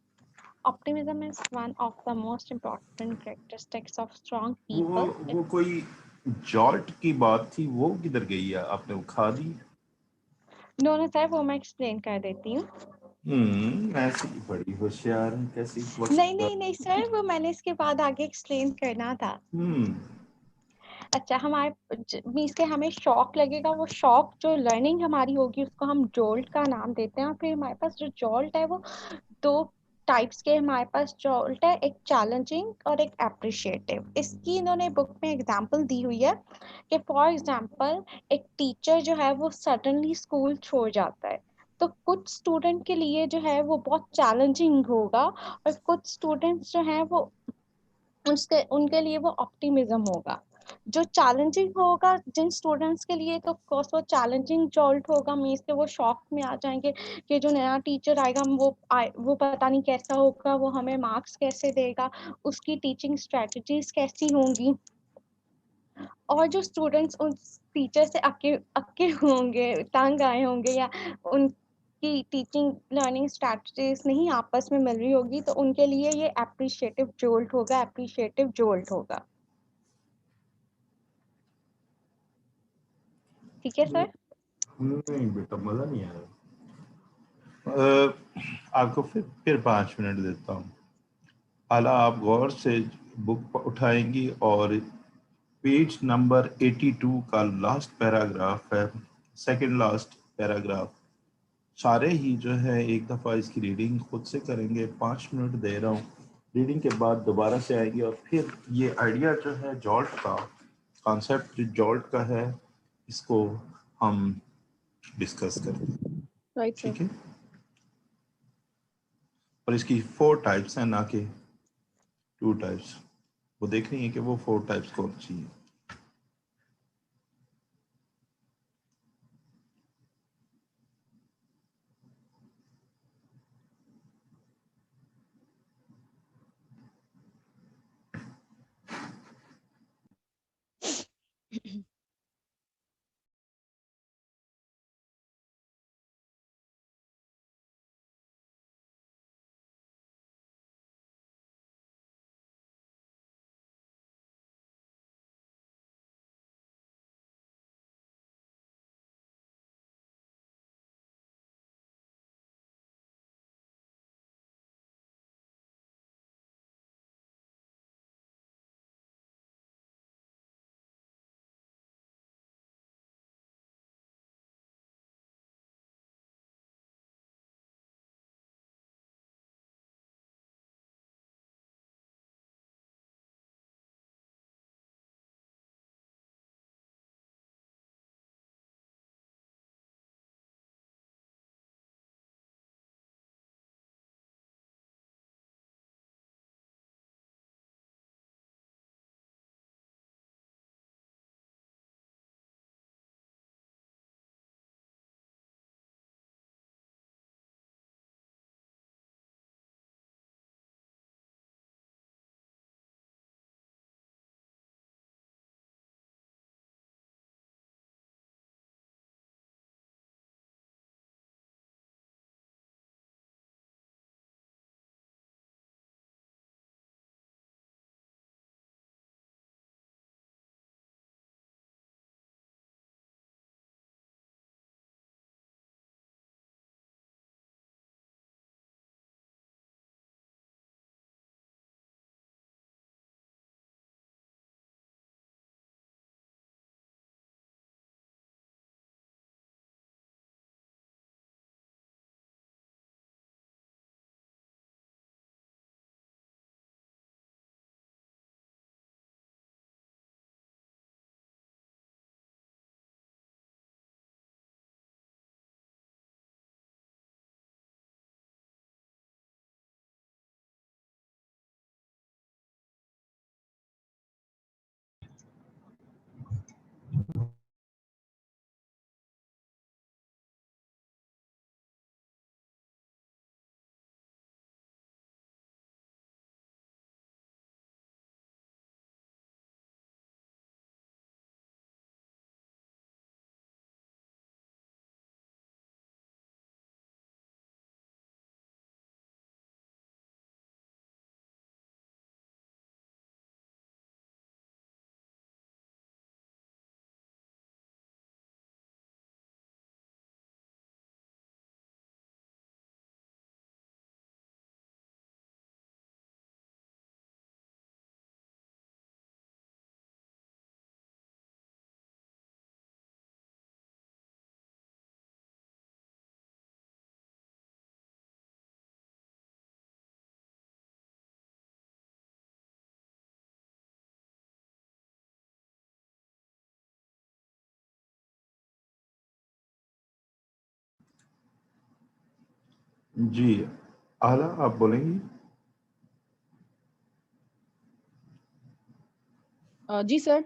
Speaker 1: Optimism is one of the most important characteristics of strong people.
Speaker 2: वो कोई जॉल्ट की बात थी, वो किधर गई है? आपने उठा दी?
Speaker 1: नो सर, वो मैं एक्सप्लेन कर देती हूँ।
Speaker 2: ऐसी बड़ी होशियार है कैसी?
Speaker 1: नहीं सर, वो मैंने इसके बाद आगे एक्सप्लेन करना था। अच्छा, हमारे मीन्स के हमें शॉक लगेगा, वो शॉक जो लर्निंग हमारी होगी उसको हम जोल्ट का नाम देते हैं। और फिर हमारे पास जो जोल्ट है वो दो टाइप्स के हमारे पास जोल्ट है, एक चैलेंजिंग और एक एप्रिशिएटिव। इसकी इन्होंने बुक में एग्जांपल दी हुई है कि फॉर एग्जांपल एक टीचर जो है वो सडनली स्कूल छोड़ जाता है, तो कुछ स्टूडेंट के लिए जो है वो बहुत चैलेंजिंग होगा और कुछ स्टूडेंट्स जो है वो उनके लिए वो ऑप्टिमिज्म होगा। जो चैलेंजिंग होगा जिन स्टूडेंट्स के लिए, तो कोर्स वो चैलेंजिंग जॉल्ट होगा, मीन्स के वो शॉक में आ जाएंगे कि जो नया टीचर आएगा वो पता नहीं कैसा होगा, वो हमें मार्क्स कैसे देगा, उसकी टीचिंग स्ट्रेटजीज कैसी होंगी। और जो स्टूडेंट्स उस टीचर से अके होंगे, तंग आए होंगे, या उनकी टीचिंग लर्निंग स्ट्रेटजीज नहीं आपस में मिल रही होगी, तो उनके लिए ये एप्रिशिएटिव जोल्ट होगा। ठीक है सर?
Speaker 2: नहीं बेटा, मजा नहीं आया। आपको फिर 5 मिनट देता हूँ। आला आप गौर से बुक उठाएंगी और पेज नंबर 82 का लास्ट पैराग्राफ है, सेकंड लास्ट पैराग्राफ। सारे ही जो है एक दफ़ा इसकी रीडिंग खुद से करेंगे। 5 मिनट दे रहा हूँ। रीडिंग के बाद दोबारा से आएंगे और फिर ये आइडिया जो है जॉल्ट का, कॉन्सेप्ट जो जॉल्ट का है, इसको हम डिस्कस करेंगे।
Speaker 9: राइट
Speaker 2: ठीक है? और इसकी 4 टाइप्स हैं, ना कि 2 टाइप्स। वो देखनी है कि वो 4 टाइप्स कौन सी है। जी आला, आप बोलेंगी?
Speaker 9: जी सर।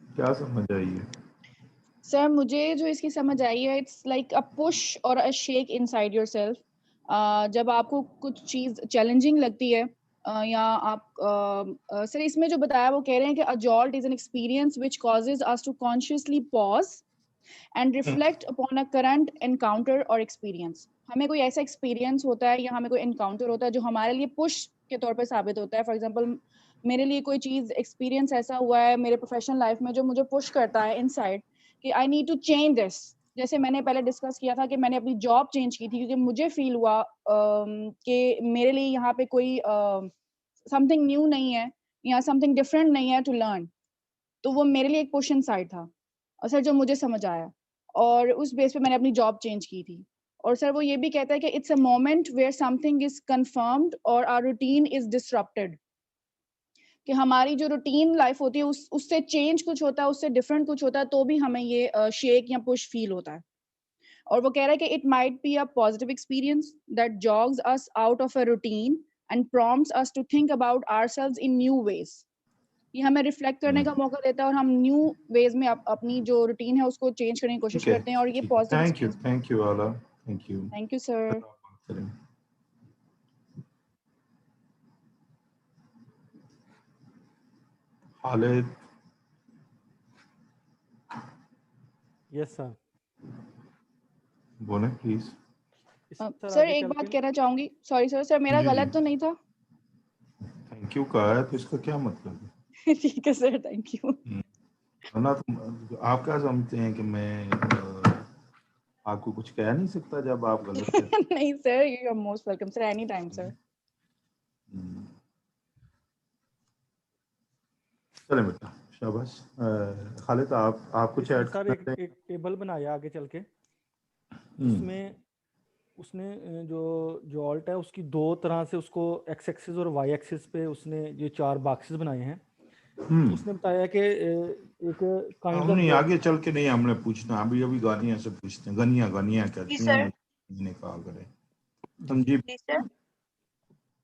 Speaker 2: क्या समझ आई है?
Speaker 9: सर मुझे जो इसकी समझ आई है, इट्स लाइक अ पुश और अ शेक इनसाइड योरसेल्फ। जब आपको कुछ चीज़ चैलेंजिंग लगती है या आप सर इसमें जो बताया वो कह रहे हैं कि a jolt is an experience which causes us to consciously pause and reflect upon a current encounter और एक्सपीरियंस। हमें कोई ऐसा एक्सपीरियंस होता है या हमें कोई एनकाउंटर होता है जो हमारे लिए पुश के तौर पे साबित होता है। फॉर एग्जांपल मेरे लिए कोई चीज़ एक्सपीरियंस ऐसा हुआ है मेरे प्रोफेशनल लाइफ में जो मुझे पुश करता है इनसाइड कि I need to change this. जैसे मैंने पहले डिस्कस किया था कि मैंने अपनी जॉब चेंज की थी क्योंकि मुझे फील हुआ कि मेरे लिए यहाँ पे कोई समथिंग न्यू नहीं है या समथिंग डिफरेंट नहीं है टू लर्न। तो वो मेरे लिए एक पुश इनसाइड था और सर जो मुझे समझ आया, और उस बेस पे मैंने अपनी जॉब चेंज की थी। और सर वो ये भी कहता है कि it's a moment where something is confirmed और आवर रूटीन इज डिसरप्टेड। कि हमारी जो रूटीन लाइफ होती है उससे चेंज कुछ होता है, उससे डिफरेंट कुछ होता है, तो भी हमें ये शेक या पुश फील होता है। और वो कह रहा है कि it might be a positive experience that jogs us out of a routine and prompts us to think about ourselves in new ways. ये हमें रिफ्लेक्ट करने का मौका देता है और हम न्यू वेज में अपनी जो रूटीन है उसको चेंज करने की कोशिश
Speaker 2: ठीक है,
Speaker 9: करते हैं और ये
Speaker 2: ठीक है।
Speaker 9: पॉजिटिव।
Speaker 2: थैंक यू आला, thank you.
Speaker 9: Thank you sir.
Speaker 2: Khalid.
Speaker 12: Yes sir.
Speaker 2: बोलें प्लीज।
Speaker 9: सर एक बात कहना चाहूंगी, सॉरी सर मेरा
Speaker 2: जी,
Speaker 9: गलत
Speaker 2: जी।
Speaker 9: तो नहीं था?
Speaker 2: थैंक यू कहा है तो इसका क्या मतलब है?
Speaker 9: ठीक है सर, थैंक यू।
Speaker 2: वरना आप क्या समझते हैं कि मैं आपको कुछ कह नहीं सकता जब आप गलत करते
Speaker 9: नहीं sir, you are most welcome sir, any time sir.
Speaker 2: चले बेटा, शाबाश। खालिद आप कुछ ऐड
Speaker 12: सर
Speaker 2: करना
Speaker 12: एक टेबल बनाया आगे चल के,
Speaker 2: चाहें?
Speaker 12: जिसमें उसने जो जॉल्ट है उसकी दो तरह से उसको एक्स एक्सिस और वाई एक्सिस पे उसने ये 4 बॉक्सेस बनाए हैं। तो उसने बताया कि एक काइंड
Speaker 2: हम नहीं,
Speaker 12: ऑफ
Speaker 2: आगे चल के नहीं हमने पूछना, अभी अभी गानिया से पूछते हैं। गनिया कहती हैं उन्हें, कहा करें हम जी।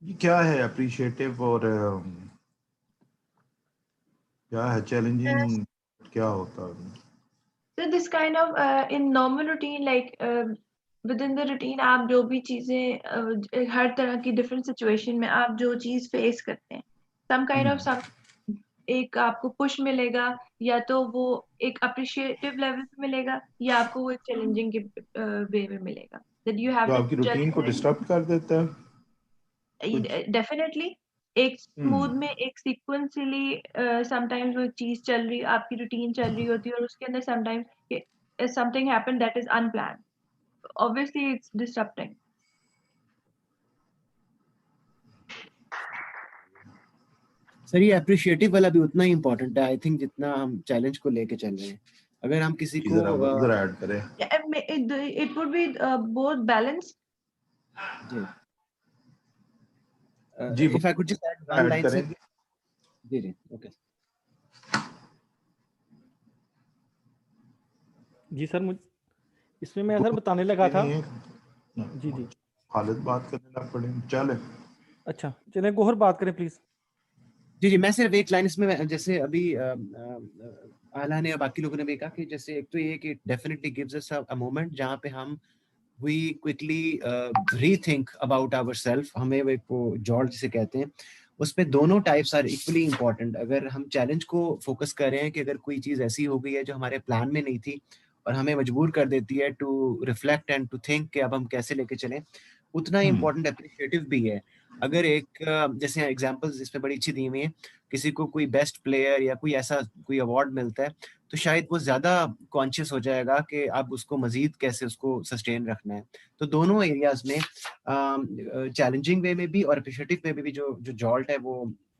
Speaker 2: ये क्या है अप्रिशिएटिव और क्या है चैलेंजिंग, क्या होता है?
Speaker 15: So this kind of in normal routine, like within the routine, आप जो भी चीजें हर तरह की different situation में आप जो चीज face करते हैं, some kind of some एक आपको पुश मिलेगा, या तो वो एक अप्रिशिएटिव लेवल पे मिलेगा, या आपको वो एक चैलेंजिंग के वे में मिलेगा, that you have
Speaker 2: तो
Speaker 15: to
Speaker 2: आपकी रूटीन को डिस्टर्ब कर देता है?
Speaker 15: डेफिनेटली एक स्मूथ में एक सीक्वेंसली समटाइम्स वो चीज चल रही, आपकी रूटीन चल रही होती है और उसके अंदर sometimes something happen that is unplanned, obviously it's disturbing.
Speaker 3: Sir ये अप्रिशिएटिव वाला भी उतना ही इम्पोर्टेंट है आई थिंक जितना हम चैलेंज को लेके चल रहे हैं। अगर हम किसी को
Speaker 2: जरा ऐड करें।
Speaker 15: It would be both balance.
Speaker 2: जी
Speaker 3: if I could just add one line sir. जी ओके
Speaker 12: जी सर, मुझे इसमें मैं सर बताने लगा था। जी जी
Speaker 2: खालिद बात करने लग पड़े, चले।
Speaker 12: अच्छा चले गोहर बात करें प्लीज।
Speaker 3: जी मैं सिर्फ एक लाइन इसमें, जैसे अभी आला ने और बाकी लोगों ने भी कहा कि जैसे एक तो ये कि definitely gives us a moment जहाँ पे हम we quickly rethink about ourselves। हमें वो जॉल्ट जिसे कहते हैं, उसमें दोनों टाइप्स आर इक्वली इम्पोर्टेंट। अगर हम चैलेंज को फोकस कर रहे हैं कि अगर कोई चीज़ ऐसी हो गई है जो हमारे प्लान में नहीं थी और हमें मजबूर कर देती है to reflect and to think कि अब हम कैसे लेके चलें, उतना ही इम्पोर्टेंट अप्रिशिएटिव भी है। अगर एक जैसे एग्जांपल्स इसमें बड़ी अच्छी दी हुई है, किसी को कोई बेस्ट प्लेयर या कोई ऐसा कोई अवार्ड मिलता है तो शायद वो ज़्यादा कॉन्शियस हो जाएगा कि अब उसको मज़ीद कैसे उसको सस्टेन रखना है। तो दोनों एरियाज में चैलेंजिंग वे में भी और अप्रिशिएटिव वे में भी जो जॉल्ट है वो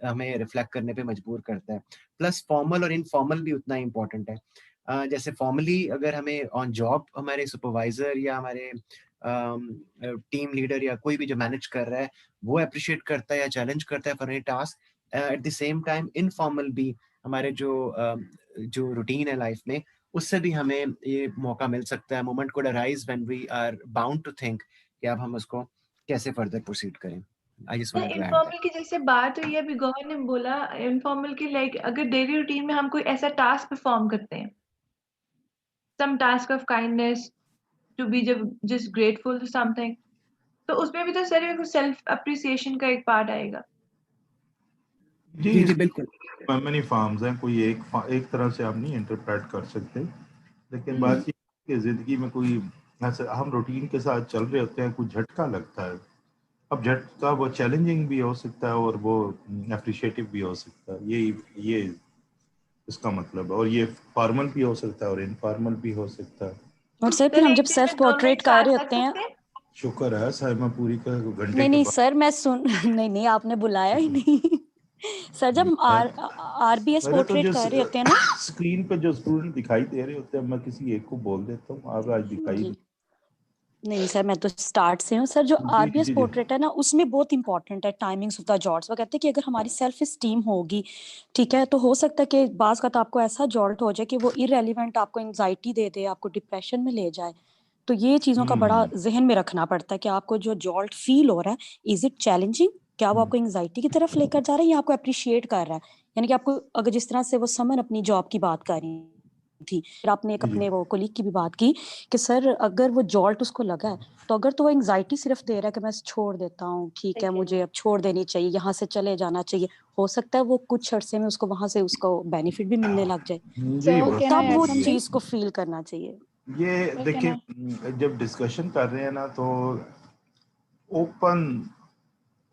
Speaker 3: हमें रिफ्लेक्ट करने पे मजबूर करता है। प्लस फॉर्मल और इनफॉर्मल भी उतना ही इम्पोर्टेंट है। जैसे फॉर्मली अगर हमें ऑन जॉब हमारे सुपरवाइजर या हमारे टीम लीडर या कोई भी जो मैनेज कर रहा है वो अप्रिशिएट करता है या चैलेंज करता है for any task, at the same time informal भी हमारे जो रूटीन है लाइफ में, उससे भी हमें ये मौका मिल सकता है। Moment could arise when we are bound to think कि अब हम उसको कैसे फर्दर प्रोसीड करें। I just want to add
Speaker 15: informal की जैसे बात हुई है, अभी गौहर ने बोला इनफॉर्मल की, लाइक अगर डेली रूटीन में हम कोई ऐसा टास्क परफॉर्म करते हैं, some task of kindness, to be just grateful to something, तो उसमें भी तो सर सेल्फ अप्रिसिएशन का एक पार्ट आएगा।
Speaker 3: जी जी बिल्कुल।
Speaker 2: मेनी फॉर्म्स हैं, कोई एक तरह से आप नहीं इंटरप्रेट कर सकते, लेकिन बात ये कि जिंदगी में कोई ऐसा हम रूटीन के साथ चल रहे होते हैं, कोई झटका लगता है। अब झटका वो चैलेंजिंग भी हो सकता है और वो एप्रिशिएटिव भी हो सकता है, ये इसका मतलब है। और ये फॉर्मल भी हो सकता है और इनफॉर्मल भी हो सकता है।
Speaker 13: और सर फिर हम जब सेल्फ पोर्ट्रेट कर रहे होते हैं,
Speaker 2: शुक्र है साइमा पूरी का घंटे
Speaker 13: नहीं नहीं सर मैं सुन नहीं नहीं आपने बुलाया ही नहीं सर जब आरबीएस पोर्ट्रेट कर रहे होते हैं ना,
Speaker 2: स्क्रीन पे जो स्टूडेंट दिखाई दे रहे होते हैं, मैं किसी एक को बोल देता हूँ, आप आज दिखाई
Speaker 13: नहीं सर मैं तो स्टार्ट से हूँ सर। जो आरबीएस पोर्ट्रेट है ना उसमें बहुत इंपॉर्टेंट है टाइमिंग्स ऑफ द जॉल्ट्स। वो कहते हैं कि अगर हमारी सेल्फ इस्टीम होगी, ठीक है, तो हो सकता है कि बाज का तो आपको ऐसा जॉल्ट हो जाए कि वो इररेलेवेंट आपको एंजाइटी दे दे, आपको डिप्रेशन में ले जाए। तो ये चीज़ों का बड़ा जहन में रखना पड़ता है कि आपको जो जॉल्ट फील हो रहा है, इज इट चैलेंजिंग, क्या वो आपको एंजाइटी की तरफ लेकर जा रहा है या आपको अप्रिशिएट कर रहा है। यानी कि आपको अगर जिस तरह से वो समन अपनी जॉब की बात कर रही थी, फिर आपने एक अपने वो कोलीग की भी बात की कि सर अगर वो जॉल्ट उसको लगा है तो अगर तो वो एंजाइटी सिर्फ दे रहा है कि मैं छोड़ देता हूँ, ठीक है मुझे अब छोड़ देनी चाहिए, यहाँ से चले जाना चाहिए, हो सकता है वो कुछ अरसे में उसको वहां से उसको बेनिफिट भी मिलने लग जाए, तो तब वो चीज को फील करना चाहिए।
Speaker 2: ये देखिए, जब डिस्कशन कर रहे हैं ना तो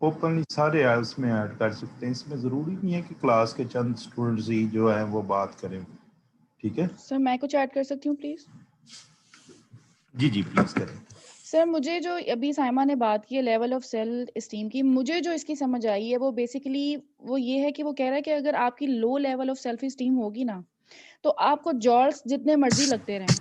Speaker 2: ओपनली सारे उसमें ऐड कर सकते हैं। इसमें ज़रूरी नहीं है कि क्लास के चंद स्टूडेंट्स ही जो है वो बात करें, ठीक है
Speaker 9: सर मैं कुछ ऐड कर सकती हूँ प्लीज?
Speaker 2: जी जी प्लीज करें।
Speaker 9: सर मुझे जो अभी साइमा ने बात की है लेवल ऑफ सेल्फ एस्टीम की, मुझे जो इसकी समझ आई है वो बेसिकली वो ये है कि वो कह रहा है कि अगर आपकी low level of self esteem होगी ना, तो आपको जॉल्ट्स जितने मर्जी लगते रहें,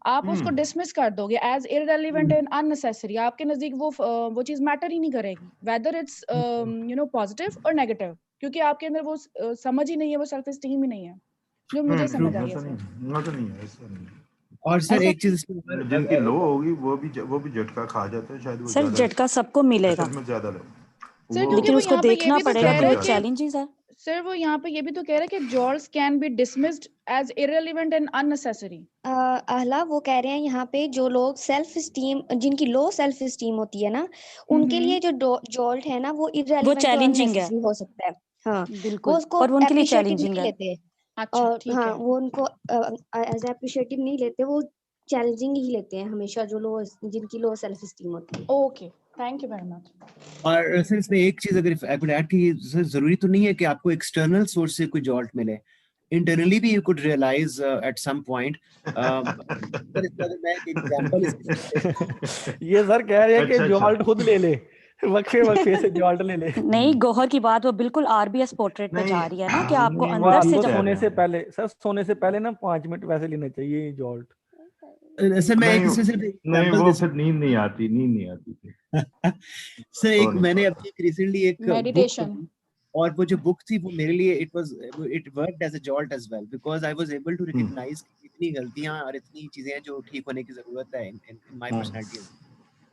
Speaker 9: आप उसको डिसमिस कर दोगे एज इररेलेवेंट एंड अननेसेसरी। आपके नजदीक वो चीज मैटर ही नहीं करेगी, वेदर इट्स पॉजिटिव और नेगेटिव, क्योंकि आपके अंदर वो समझ ही नहीं है, वो सेल्फ एस्टीम ही नहीं है, जो मुझे समझ आई है।
Speaker 3: और सर एक चीज
Speaker 2: जिनकी लो होगी वो भी झटका खा जाते हैं शायद। वो
Speaker 13: सर झटका सबको मिलेगा
Speaker 9: सर,
Speaker 13: लेकिन उसको देखना पड़ेगा कि वो चैलेंजेस है।
Speaker 9: सर वो यहाँ पे ये भी तो कह रहे हैं कि jolts can be dismissed as irrelevant and unnecessary.
Speaker 5: Ahla वो कह रहे हैं यहाँ पे जो लोग सेल्फ स्टीम, जिनकी लो सेल्फ स्टीम होती है ना, उनके लिए जो जॉल्ट है ना वो इररेलेवेंट और अननेसेसरी हो सकता है। हाँ
Speaker 13: बिल्कुल,
Speaker 5: वो उसको
Speaker 13: और वो उनके लिए
Speaker 5: एप्रिशिएटिव
Speaker 13: चैलेंजिंग
Speaker 5: नहीं
Speaker 13: है।
Speaker 5: लेते।
Speaker 9: अच्छा
Speaker 5: और
Speaker 9: ठीक
Speaker 5: हाँ
Speaker 9: है,
Speaker 5: वो उनको एज एप्रिशिएटिव नहीं लेते, वो चैलेंजिंग ही लेते हैं हमेशा, जो लो जिनकी लो सेल्फ स्टीम होती है।
Speaker 9: Okay thank you very much.
Speaker 3: और सर इसमें एक चीज अगर आई कुड ऐड कि सर जरूरी तो नहीं है कि आपको एक्सटर्नल सोर्स से कोई जॉल्ट मिले, इंटरनली भी you could realise at some point. Sir इसका अगर मैं एक एग्जांपल
Speaker 12: ये सर कह रहे हैं कि जॉल्ट खुद ले ले, वक्फे से जॉल्ट ले ले।
Speaker 13: नहीं गोहर की बात वो बिल्कुल आरबीएस पोर्ट्रेट पे जा रही है ना कि आपको अंदर से जब
Speaker 12: सोने से पहले सर, सोने से पहले ना 5 मिनट वैसे लेना चाहिए जॉल्ट।
Speaker 3: सर मैं एक से सिर्फ
Speaker 2: नहीं वो फिर नींद नहीं आती थी
Speaker 3: सर एक मैंने अभी रिसेंटली एक
Speaker 9: मेडिटेशन,
Speaker 3: और वो जो बुक थी वो मेरे लिए it worked as a jolt as well, because I was able to recognise इतनी गलतियां और इतनी चीजें हैं जो ठीक होने की जरूरत है इन माय पर्सनालिटी।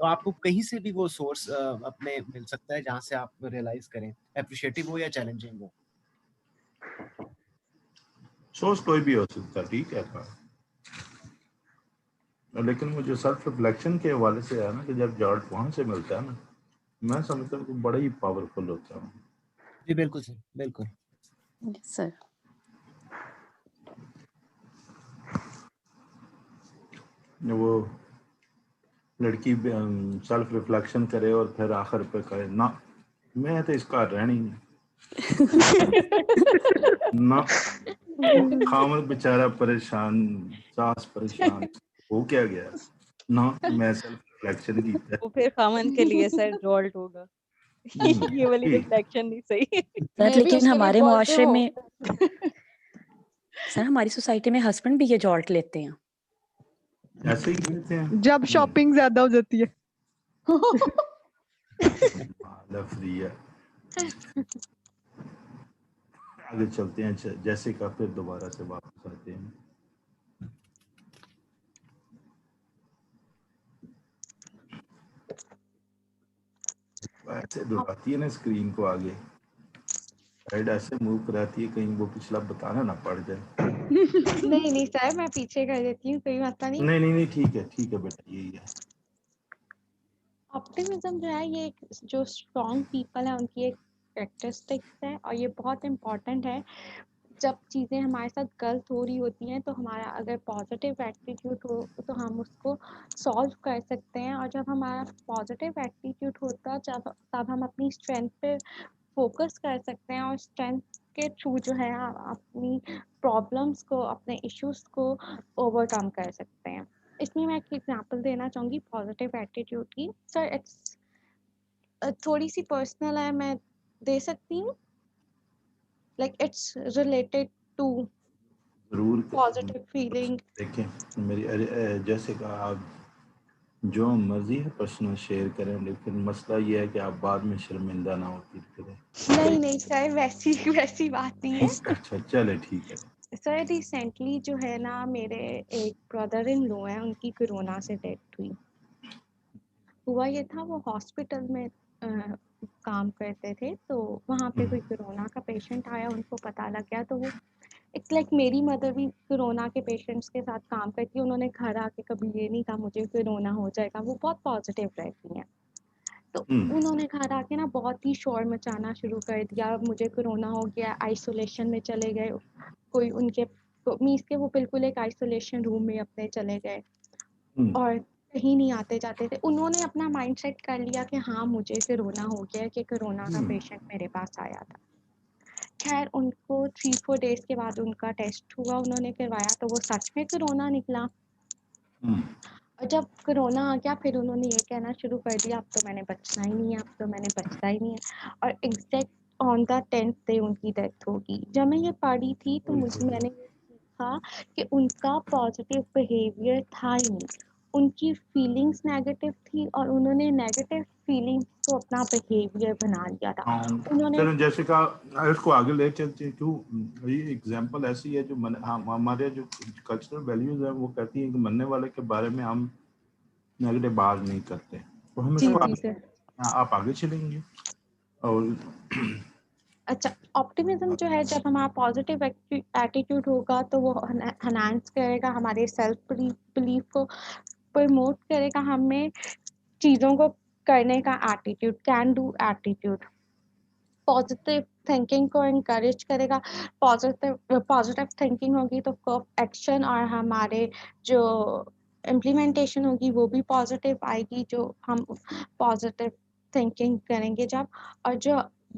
Speaker 3: तो आपको कहीं से भी वो सोर्स अपने मिल सकता है जहां से आप रियलाइज करें, एप्रिशिएटिव हो या चैलेंजिंग हो।
Speaker 2: सोर्स कोई भी हो सकता है, ठीक है, लेकिन मुझे सेल्फ रिफ्लेक्शन के हवाले से है ना कि जब जॉल्ट वहां से मिलता है ना, मैं समझता हूँ कि बड़ा ही पावरफुल होता है।
Speaker 3: जी बिल्कुल सर, बिल्कुल
Speaker 13: सर।
Speaker 2: वो लड़की सेल्फ रिफ्लेक्शन करे और फिर आखिर पे कहे ना मैं तो इसका रहनी नहीं ना, खामद बेचारा परेशान, सास परेशान, हो क्या गया ना, मैं सेल्फ रिफ्लेक्शन की है।
Speaker 8: वो फिर खामन के लिए सर जॉल्ट होगा। ये वाली रिफ्लेक्शन नहीं सही।
Speaker 13: सर लेकिन हमारे मुआशरे में सर हमारी सोसाइटी में हस्बैंड भी ये जॉल्ट लेते हैं।
Speaker 2: ऐसे ही लेते हैं
Speaker 16: जब शॉपिंग ज्यादा हो जाती है।
Speaker 2: फ्री है। आगे चलते हैं, जैसे का फिर दोबारा से वापस आते हैं। ऐसे डुलाती है ना स्क्रीन को आगे, साइड ऐसे मूव कराती है कहीं वो पिछला बताना ना पड़ जाए।
Speaker 1: नहीं नहीं सर, मैं पीछे कर देती हूँ, कोई मसला नहीं।
Speaker 2: नहीं ठीक है बेटा, यही है।
Speaker 1: ऑप्टिमिज्म जो है ये जो स्ट्रॉन्ग पीपल है उनकी एक कैरेक्टरिस्टिक्स है, और ये बहुत इम्पॉर्टेंट है। जब चीज़ें हमारे साथ गलत हो रही होती हैं तो हमारा अगर पॉजिटिव एटीट्यूड हो तो हम उसको सॉल्व कर सकते हैं, और जब हमारा पॉजिटिव एटीट्यूड होता है तब हम अपनी स्ट्रेंथ पे फोकस कर सकते हैं, और स्ट्रेंथ के थ्रू जो है अपनी प्रॉब्लम्स को, अपने इश्यूज को ओवरकम कर सकते हैं। इसमें मैं एक एग्जांपल देना चाहूँगी पॉजिटिव एटीट्यूड की। सर इट्स थोड़ी सी पर्सनल है, मैं दे सकती हूँ? लाइक इट्स रिलेटेड टू
Speaker 2: जरूर
Speaker 1: पॉजिटिव फीलिंग।
Speaker 2: देखें मेरी जैसे कहा, आप जो मर्जी है पर्सनल शेयर करें, लेकिन मसला ये है कि आप बाद में शर्मिंदा ना हो फील करें।
Speaker 1: नहीं सर, वैसी बात नहीं है।
Speaker 2: अच्छा चले ठीक है।
Speaker 1: सर रिसेंटली जो है ना, मेरे एक ब्रदर इन लॉ है, उनकी कोरोना से डेथ हुई। हुआ ये था, वो हॉस्पिटल में काम करते थे, तो वहाँ पे कोई कोरोना का पेशेंट आया, उनको पता लग गया। तो वो इट्स लाइक मेरी मदर भी कोरोना के पेशेंट्स के साथ काम करती है, उन्होंने घर आके कभी ये नहीं कहा मुझे कोरोना हो जाएगा, वो बहुत पॉजिटिव रहती हैं। तो उन्होंने घर आके ना बहुत ही शोर मचाना शुरू कर दिया, मुझे कोरोना हो गया, आइसोलेशन में चले गए। कोई उनके मीन्स के वो बिल्कुल एक आइसोलेशन रूम में अपने चले गए और कहीं नहीं आते जाते थे। उन्होंने अपना माइंडसेट कर लिया कि हाँ मुझे कोरोना हो गया, कि कोरोना का पेशेंट मेरे पास आया था। खैर उनको 3-4 डेज के बाद उनका टेस्ट हुआ, उन्होंने करवाया तो वो सच में कोरोना निकला। और जब कोरोना आ गया फिर उन्होंने ये कहना शुरू कर दिया अब तो मैंने बचना ही नहीं है, अब तो मैंने बचना ही नहीं है। और exact on the 10th day उनकी डेथ होगी। जब मैं ये पढ़ी थी तो मैंने ये सीखा कि उनका पॉजिटिव बिहेवियर था ही नहीं, उनकी फीलिंग्स नेगेटिव थी और उन्होंने नेगेटिव फीलिंग्स को अपना बिहेवियर बना लिया था। उन्होंने
Speaker 2: चलो जैसे कहा इसको आगे ले चलते हैं, क्यों ये एग्जांपल ऐसी है जो हमारे जो कल्चरल वैल्यूज है वो कहती है कि मरने वाले के बारे में हम नेगेटिव बात नहीं करते, तो हम इसको आप आगे चलेंगे। और
Speaker 1: अच्छा, ऑप्टिमिज्म जो है जब हमारा पॉजिटिव एटीट्यूड होगा तो वो एनहांस करेगा हमारे सेल्फ बिलीफ को, प्रमोट करेगा हमें चीज़ों को करने का attitude, can do attitude. Positive thinking को इनकरेज करेगा। पॉजिटिव थिंकिंग होगी तो एक्शन और हमारे जो इम्प्लीमेंटेशन होगी वो भी पॉजिटिव आएगी, जो हम पॉजिटिव थिंकिंग करेंगे और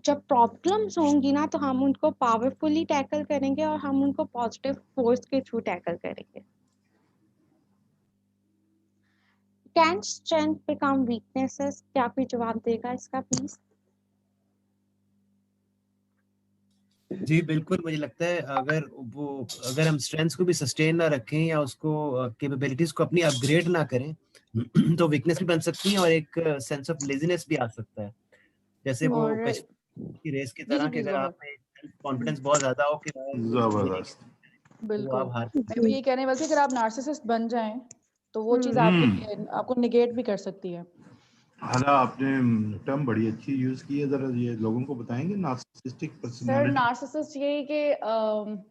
Speaker 1: जब प्रॉब्लम्स होंगी ना तो हम उनको पावरफुली टैकल करेंगे और हम उनको पॉजिटिव फोर्स के थ्रू टैकल करेंगे। Can strength become weaknesses? क्या कोई जवाब देगा इसका प्लीज?
Speaker 3: जी बिल्कुल, मुझे लगता है अगर हम स्ट्रेंथ्स को भी सस्टेन ना रखें या उसको कैपेबिलिटीज को अपनी अपग्रेड ना करें तो वीकनेस भी बन सकती है और एक सेंस ऑफ लेजीनेस भी आ सकता है। जैसे वो की रेस की तरह कि अगर आप में सेल्फ कॉन्फिडेंस बहुत ज्यादा हो कि
Speaker 2: जबरदस्त,
Speaker 9: बिल्कुल मैं भी ये कहने वाली थी, अगर आप नार्सिसिस्ट बन जाएं तो वो चीज आपको निगेट भी कर सकती है।
Speaker 2: हाला आपने टर्म बड़ी अच्छी यूज की है, जरा ये लोगों को बताएंगे नार्सिसिस्टिक पर्सनालिटी।
Speaker 9: सर नार्सिसिस्ट यही कि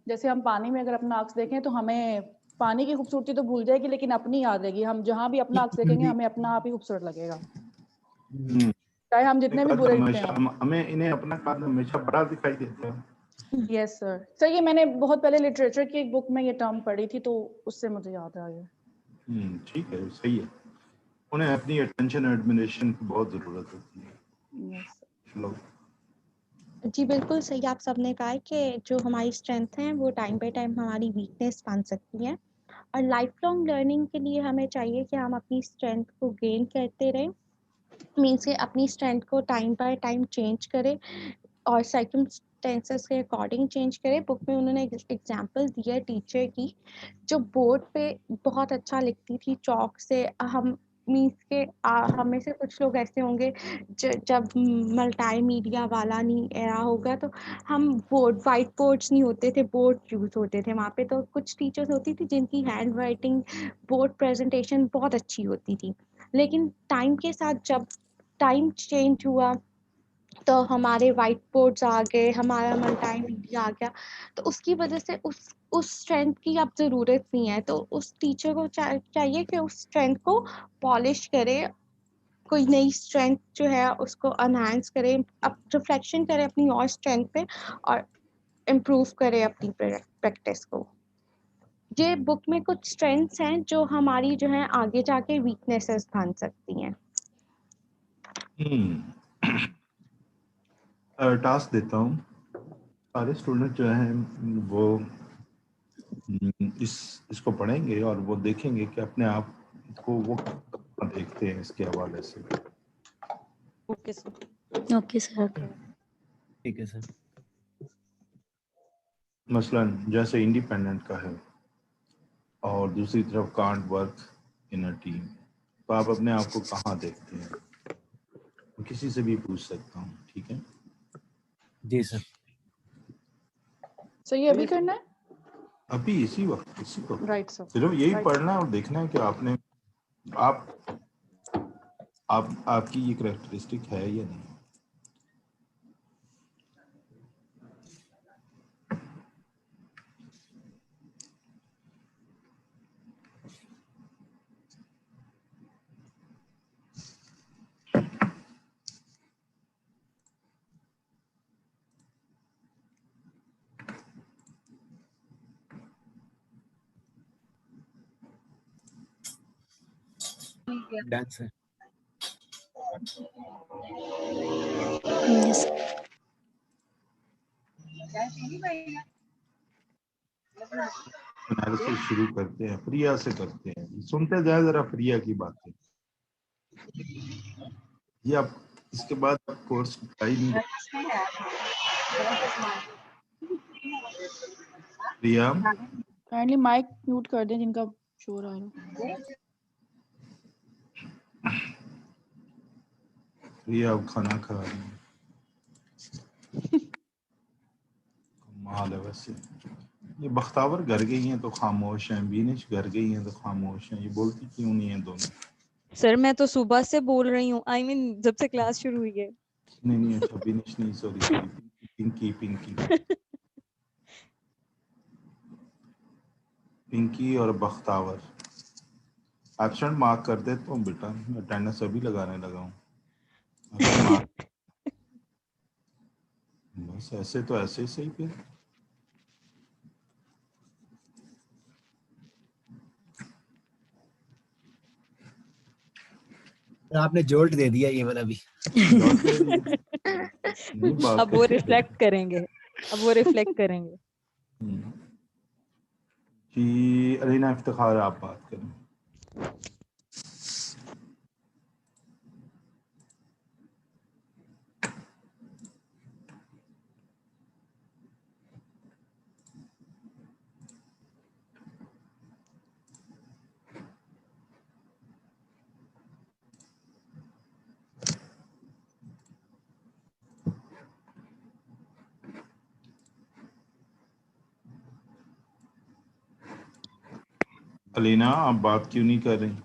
Speaker 9: जैसे हम पानी में अगर अपना अक्स देखें तो हमें पानी की खूबसूरती तो भूल जाएगी लेकिन अपनी याद रहेगी। हम जहाँ भी अपना अक्स देखेंगे हमें अपना आप ही खूबसूरत लगेगा, चाहे हम जितने भी बुरे दिखते हैं।
Speaker 2: हमें इन्हें अपना काम हमेशा बड़ा दिखाई देता है।
Speaker 9: यस सर ये मैंने बहुत पहले लिटरेचर की एक बुक में ये टर्म पढ़ी थी तो उससे मुझे याद आ गया।
Speaker 2: ठीक है, सही है। उन्हें अपनी अटेंशन एडमिनिस्ट्रेशन की बहुत जरूरत होती है।
Speaker 1: जी बिल्कुल सही आप सबने कहा है कि जो हमारी स्ट्रेंथ है वो टाइम बाय टाइम हमारी वीकनेस बन सकती है, और लाइफ लॉन्ग लर्निंग के लिए हमें चाहिए कि हम अपनी स्ट्रेंथ को गेन करते रहें। मीन्स के अपनी स्ट्रेंथ को टाइम बाय टाइम चेंज करें और सर्कमस्टेंसेस के अकॉर्डिंग चेंज करें। बुक में उन्होंने एक एग्जांपल दिया है टीचर की, जो बोर्ड पे बहुत अच्छा लिखती थी चौक से। हम मीन्स के हम में से कुछ लोग ऐसे होंगे जब मल्टी मीडिया वाला नहीं एरा होगा तो हम वाइट बोर्ड्स नहीं होते थे, बोर्ड यूज होते थे वहाँ पे। तो कुछ टीचर्स होती थी जिनकी हैंड राइटिंग बोर्ड प्रेजेंटेशन बहुत अच्छी होती थी, लेकिन टाइम के साथ जब टाइम चेंज हुआ तो हमारे वाइट बोर्ड्स आ गए, हमारा मल्टीमीडिया आ गया, तो उसकी वजह से उस स्ट्रेंथ की अब ज़रूरत नहीं है। तो उस टीचर को चाहिए कि उस स्ट्रेंथ को पॉलिश करे, कोई नई स्ट्रेंथ जो है उसको एनहांस करे, अब रिफ्लेक्शन करे अपनी और स्ट्रेंथ पे और इम्प्रूव करे अपनी प्रैक्टिस को। ये बुक में कुछ स्ट्रेंथ्स हैं जो हमारी जो है आगे जाके वीकनेसेस बन सकती हैं।
Speaker 2: टास्क देता हूँ, सारे स्टूडेंट जो हैं वो इसको पढ़ेंगे और वो देखेंगे कि अपने आप को वो देखते हैं इसके हवाले से।
Speaker 13: Okay sir. Okay sir.
Speaker 3: ठीक है सर।
Speaker 2: मसलन जैसे इंडिपेंडेंट का है और दूसरी तरफ can't work in a team, तो आप अपने आप को कहाँ देखते हैं? मैं किसी से भी पूछ सकता हूँ, ठीक है?
Speaker 3: जी सर।
Speaker 9: सो ये अभी करना है?
Speaker 2: अभी इसी वक्त, इसी को
Speaker 9: राइट सर।
Speaker 2: सिर्फ यही पढ़ना है और देखना है कि आपने आपकी ये कैरेक्टरिस्टिक है या नहीं।
Speaker 3: Done sir.
Speaker 13: यस।
Speaker 2: एनालिसिस शुरू करते हैं, प्रिया से करते हैं। सुनते जाए जरा प्रिया की बातें। ये आप इसके बाद आप कोर्स ट्राई नहीं। प्रिया
Speaker 9: काइंडली माइक म्यूट कर दें जिनका शोर आ रहा है।
Speaker 2: प्रिया अब खाना खा रही है। कमाल है वैसे। ये बख्तावर घर गई हैं तो खामोश हैं, बीनिश घर गई हैं तो खामोश हैं। ये बोलती क्यों नहीं है दोनों?
Speaker 8: सर मैं तो सुबह से बोल रही हूँ, I mean, जब से क्लास शुरू हुई है।
Speaker 2: नहीं अच्छा, बीनिश नहीं, सॉरी पिंकी पिंकी और बख्तावर एब्सेंट मार्क कर दे तो बेटा, अटेंडेंस अभी लगाने लगा हूँ। बस ऐसे तो ऐसे ही सही फिर।
Speaker 3: आपने जोल्ट दे दिया ये वाला भी।
Speaker 8: अब वो रिफ्लेक्ट करेंगे,
Speaker 2: कि अलीना इफ्तिखार आप बात करें। अलीना आप बात क्यों नहीं कर रही?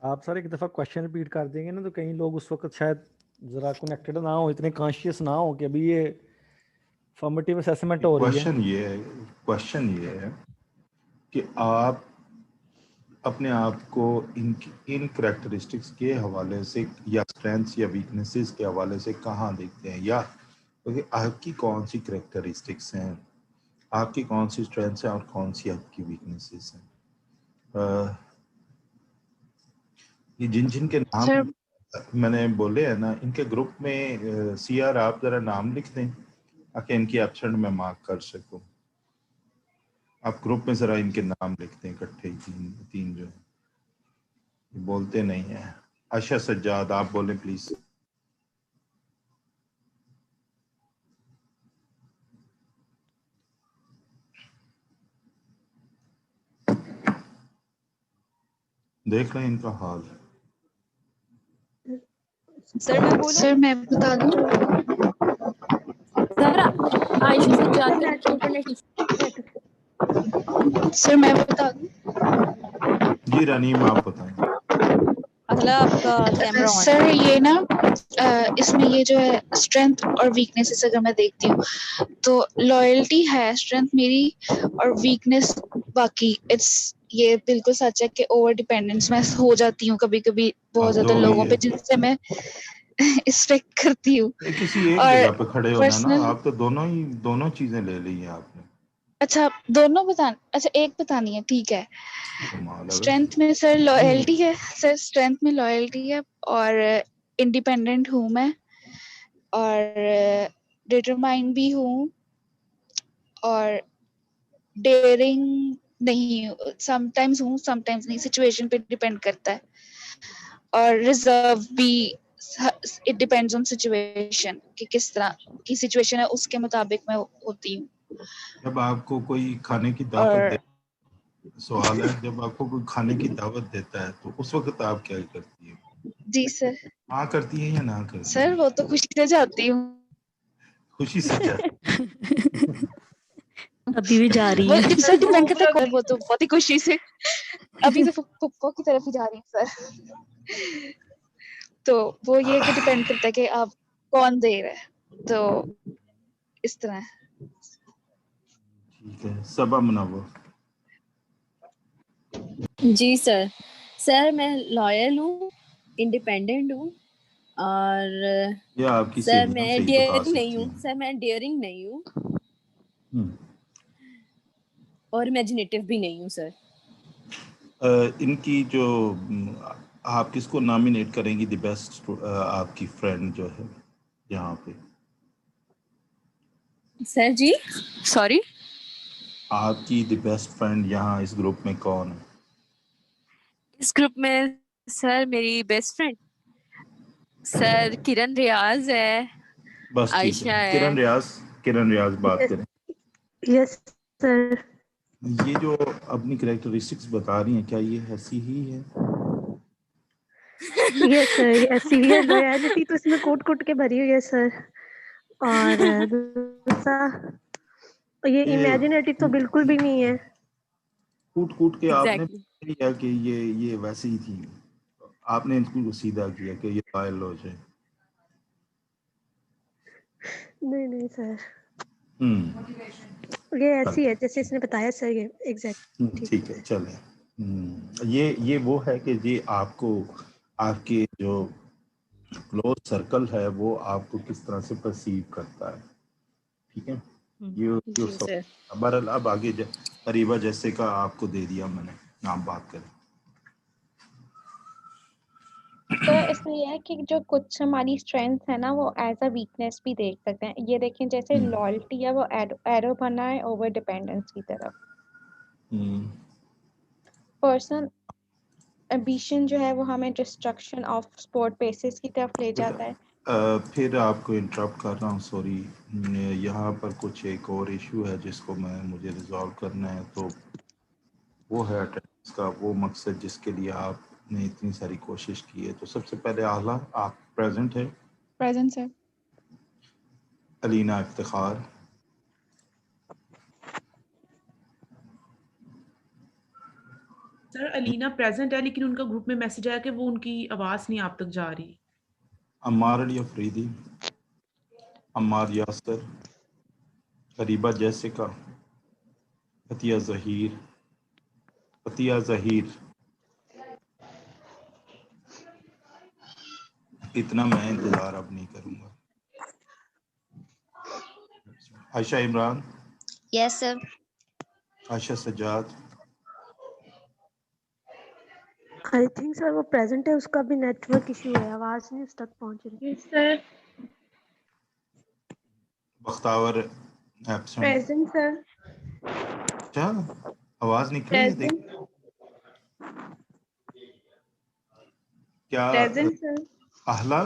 Speaker 12: आप सर एक दफा क्वेश्चन रिपीट कर देंगे ना तो कई लोग उस वक्त शायद जरा कनेक्टेड ना हो, इतने कॉन्शियस ना हो कि अभी ये फॉर्मेटिव असेसमेंट हो रही है।
Speaker 2: क्वेश्चन ये है कि आप अपने आप को इन कैरेक्टरिस्टिक्स के हवाले से या स्ट्रेंथ्स या वीकनेसेस के हवाले से कहाँ देखते हैं, या आपकी कौन सी कैरेक्टरिस्टिक्स हैं, आपकी कौन सी स्ट्रेंथ्स हैं और कौन सी आपकी वीकनेसेस हैं। ये जिन के नाम मैंने बोले हैं ना, इनके ग्रुप में सीआर आप जरा नाम लिख दें ताकि इनकी एब्सेंट में मार्क कर सकूं। आप ग्रुप में जरा इनके नाम लिखते हैं इकट्ठे ही, तीन जो बोलते नहीं है। आशा सज्जाद आप बोलें प्लीज। देख रहे हैं इनका हाल।
Speaker 13: सर मैं बता दूं सर, आयशा सज्जाद का
Speaker 17: सर मैं बता दूं?
Speaker 2: जी रनीम आप बताएं।
Speaker 8: अहला आपका कैमरा ऑन
Speaker 17: सर ये ना इसमें ये जो है स्ट्रेंथ और वीकनेसेस अगर मैं देखती हूँ तो लॉयल्टी है स्ट्रेंथ मेरी, और वीकनेस बाकी इट्स ये बिल्कुल सच है कि ओवर डिपेंडेंस मैं हो जाती हूँ कभी कभी बहुत
Speaker 2: आप
Speaker 17: ज्यादा
Speaker 2: दो
Speaker 17: लोगों
Speaker 2: ये
Speaker 17: पे जिनसे मैं एक्सपेक्ट करती हूँ।
Speaker 2: किसी एक
Speaker 17: और
Speaker 2: जगह पे खड़े होना ना,
Speaker 17: पर्सनल
Speaker 2: आप तो दोनों चीजें ले ली हैं आपने।
Speaker 17: अच्छा दोनों बता अच्छा एक बतानी है ठीक है।
Speaker 2: कमाल है
Speaker 17: स्ट्रेंथ में सर लॉयल्टी है सर, स्ट्रेंथ में लॉयल्टी है और इंडिपेंडेंट हूँ मैं और डिटरमाइंड भी हूँ और डेयरिंग नहीं हूँ, समटाइम्स हूँ समटाइम्स नहीं, सिचुएशन पे डिपेंड करता है। और रिजर्व भी इट डिपेंड्स ऑन सिचुएशन कि किस तरह की सिचुएशन है उसके मुताबिक मैं होती हूँ।
Speaker 2: जब आपको कोई खाने की दावत
Speaker 17: और
Speaker 2: सवाल है, जब आपको कोई खाने की दावत देता है तो उस वक्त आप क्या करती है?
Speaker 17: जी सर।
Speaker 2: हाँ करती है या ना करती
Speaker 17: सर
Speaker 2: है?
Speaker 17: वो तो खुशी से जाती हूँ।
Speaker 2: खुशी से जाती
Speaker 13: अभी भी जा रही
Speaker 17: वो
Speaker 13: है।
Speaker 17: सर डिपेंड करता है, वो तो बहुत ही खुशी से अभी तो फुप्पो की तरफ ही जा रही हूँ सर। तो वो ये कि डिपेंड करता है कि आप कौन दे रहा है, तो इस तरह है।
Speaker 2: ठीक है। सबा मुनव्वर।
Speaker 18: जी सर। सर मैं लॉयल हूँ, इंडिपेंडेंट हूँ और
Speaker 2: या आपकी
Speaker 18: सर
Speaker 2: सहेलियां
Speaker 18: मैं
Speaker 2: सही बता
Speaker 18: डेयरिंग नहीं
Speaker 2: सकती
Speaker 18: हूँ,
Speaker 2: हैं।
Speaker 18: सर मैं डेयरिंग नहीं हूँ
Speaker 2: हम्म।
Speaker 18: और इमेजिनेटिव भी नहीं हूँ सर।
Speaker 2: इनकी जो आप किसको नॉमिनेट करेंगी द बेस्ट आपकी फ्रेंड जो है यहाँ पे?
Speaker 18: सर जी सॉरी
Speaker 2: आपकी द बेस्ट फ्रेंड यहाँ इस ग्रुप में कौन है?
Speaker 18: इस ग्रुप में सर मेरी बेस्ट फ्रेंड सर किरण रियाज है,
Speaker 2: बस ठीक
Speaker 18: आयशा
Speaker 2: है।
Speaker 18: है।
Speaker 2: किरण रियाज बात करें।
Speaker 19: Yes sir.
Speaker 2: ये जो अपनी कैरेक्टरिस्टिक्स बता रही हैं क्या ये ऐसी ही है?
Speaker 19: यस सर ये ऐसी ही है, लॉयल्टी तो इसमें कूट कूट के भरी हुई है सर। और दूसरा ये इमेजिनेटिव तो बिल्कुल भी नहीं है।
Speaker 2: कूट के आपने
Speaker 18: Exactly.
Speaker 2: किया कि ये वैसे ही थी, आपने इनको सीधा किया कि ये लॉयल हो जाए।
Speaker 19: नहीं नहीं सर, ये ऐसी है जैसे इसने बताया सर, ये एग्जैक्ट
Speaker 2: ठीक है चले। ये वो है कि ये आपको आपके जो क्लोज सर्कल है वो आपको किस तरह से परसीव करता है, ठीक है। ये बहरहाल अब आगे अरीबा जैसे का आपको दे दिया मैंने, आप बात करें।
Speaker 1: तो इसमें यह है कि जो कुछ हमारी स्ट्रेंथ है ना वो एज अ वीकनेस भी देख सकते हैं। ये देखें जैसे लॉयल्टी है वो एरो बना है ओवर डिपेंडेंस की तरफ। पर्सनल एम्बिशन जो है वो हमें डिस्ट्रक्शन ऑफ स्पोर्ट बेसिस की तरफ ले जाता है।
Speaker 2: फिर आपको इंटरप्ट कर रहा हूँ, सॉरी। यहाँ पर कुछ एक और इशू है जिसको मुझे रिजॉल्व करना है, तो वो है अटेंडेंस का वो मकसद जिसके लिए आपने इतनी सारी कोशिश की है। तो सबसे पहले आला आप प्रेजेंट है?
Speaker 9: Present sir.
Speaker 2: Alina Iftikhar?
Speaker 4: Sir Alina present है लेकिन उनका ग्रुप में मैसेज आया कि वो उनकी आवाज नहीं आप तक जा रही।
Speaker 2: अम्मार अली अफरीदी, अम्मार यासर, अरीबा जैसिका, अतिया ज़हीर, इतना मैं इंतजार अब नहीं करूंगा। Ayesha Imran?
Speaker 5: Yes sir.
Speaker 2: Ayesha Sajjad?
Speaker 19: I think sir वो प्रेजेंट है, उसका भी नेटवर्क इशू है, आवाज नहीं उस तक पहुंच रही।
Speaker 9: Sir
Speaker 2: Bakhtawar absent?
Speaker 9: Present sir.
Speaker 2: क्या आवाज निकल रही है? देख क्या
Speaker 9: प्रेजेंट सर।
Speaker 2: आहला?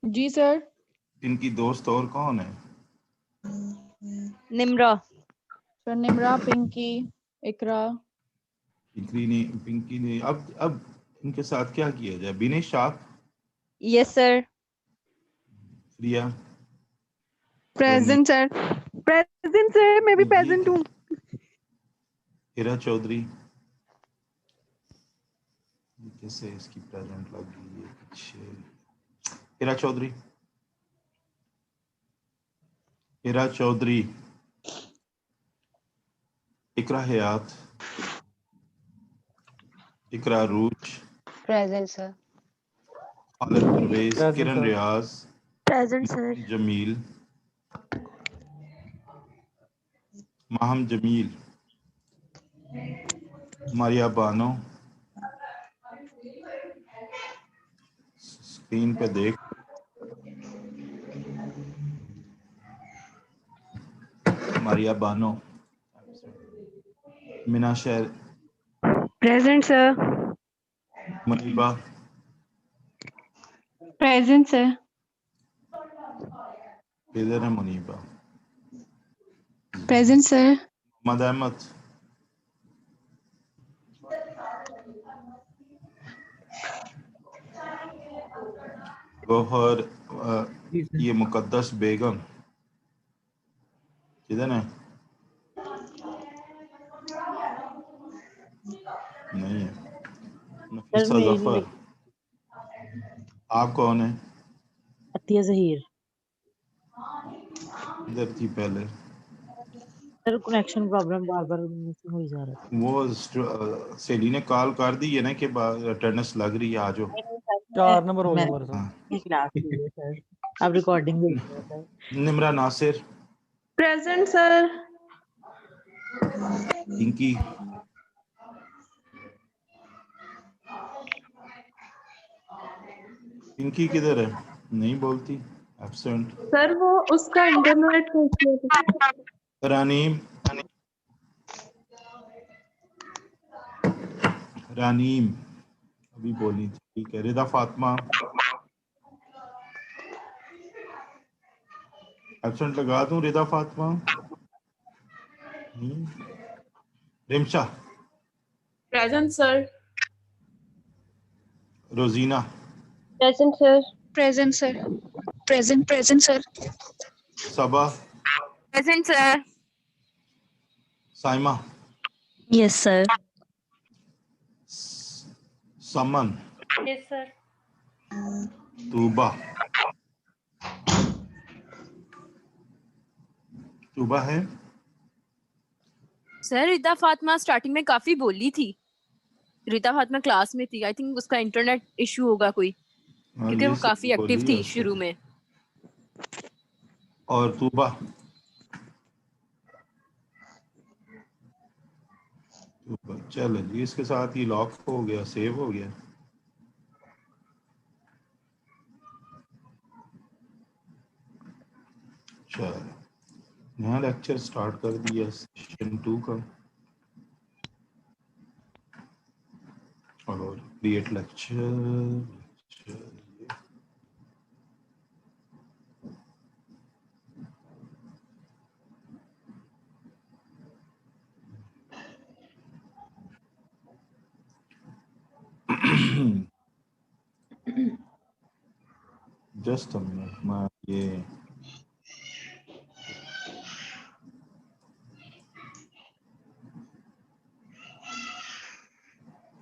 Speaker 9: जी सर।
Speaker 2: इनकी दोस्त और कौन है?
Speaker 8: निम्रा
Speaker 9: सर, निम्रा, पिंकी, इकरा।
Speaker 2: पिंकी ने अब इनके साथ क्या किया जाए? बिनेश आप?
Speaker 8: Yes sir.
Speaker 2: Priya?
Speaker 16: Present sir. Present sir, मैं भी प्रेजेंट हूँ।
Speaker 2: हिरा चौधरी, कैसे इसकी प्रेजेंट लग गई है पीछे। हिरा चौधरी, हिरा चौधरी, इकरा Hayat, Iqra Rooch,
Speaker 6: present sir.
Speaker 2: Khalid Parvez, Kiran Riyaz,
Speaker 19: present sir.
Speaker 2: Jameel, Maham Jameel, Maria Bano, screen पे देख, Maria Bano, Meena Sher,
Speaker 19: present sir.
Speaker 2: Muniba,
Speaker 19: present sir.
Speaker 2: किधर है मुनीबा?
Speaker 19: Present sir.
Speaker 2: मोहम्मद अहमद, गौहर, ये मुकद्दस बेगम किधर है? नहीं है। नफीसा जफर, आप कौन है?
Speaker 20: अतिया जहीर।
Speaker 2: इधर थी पहले।
Speaker 20: सर कनेक्शन प्रॉब्लम बार बार मिसिंग हो जा रहा है।
Speaker 2: वो सेली ने कॉल कर दी है ना कि अटेंडेंस लग रही है, आ जाओ।
Speaker 12: 4 नंबर हो गया सर।
Speaker 20: क्लास ली है सर, अब रिकॉर्डिंग देख रहे हैं sir.
Speaker 2: Nimra Nasir,
Speaker 19: present sir.
Speaker 2: Pinky, Pinky किधर है? नहीं बोलती, एब्सेंट।
Speaker 19: सर वो उसका इंटरनेट का इशू है।
Speaker 2: रानीम, रानीम अभी बोली थी, ठीक है। रिदा फातिमा, एब्सेंट लगा दूं Rida Fatima? Rimsha,
Speaker 4: present sir.
Speaker 2: Rozina,
Speaker 19: present sir.
Speaker 17: Present sir. Present sir.
Speaker 2: Saba,
Speaker 18: present sir.
Speaker 2: Saima,
Speaker 13: yes sir.
Speaker 2: Saman,
Speaker 19: yes sir.
Speaker 2: Tuba, Tuba है?
Speaker 18: सर रिता फातिमा स्टार्टिंग में काफी बोली थी। रिता फातिमा क्लास में थी, आई थिंक उसका इंटरनेट इशू होगा कोई, क्योंकि वो काफी एक्टिव थी शुरू में।
Speaker 2: और तूबा, चलो जी, इसके साथ ही लॉक हो गया, सेव हो गया। चलो नया लेक्चर स्टार्ट कर दिया, सेशन 2 का। और create lecture, just a minute, मैं ये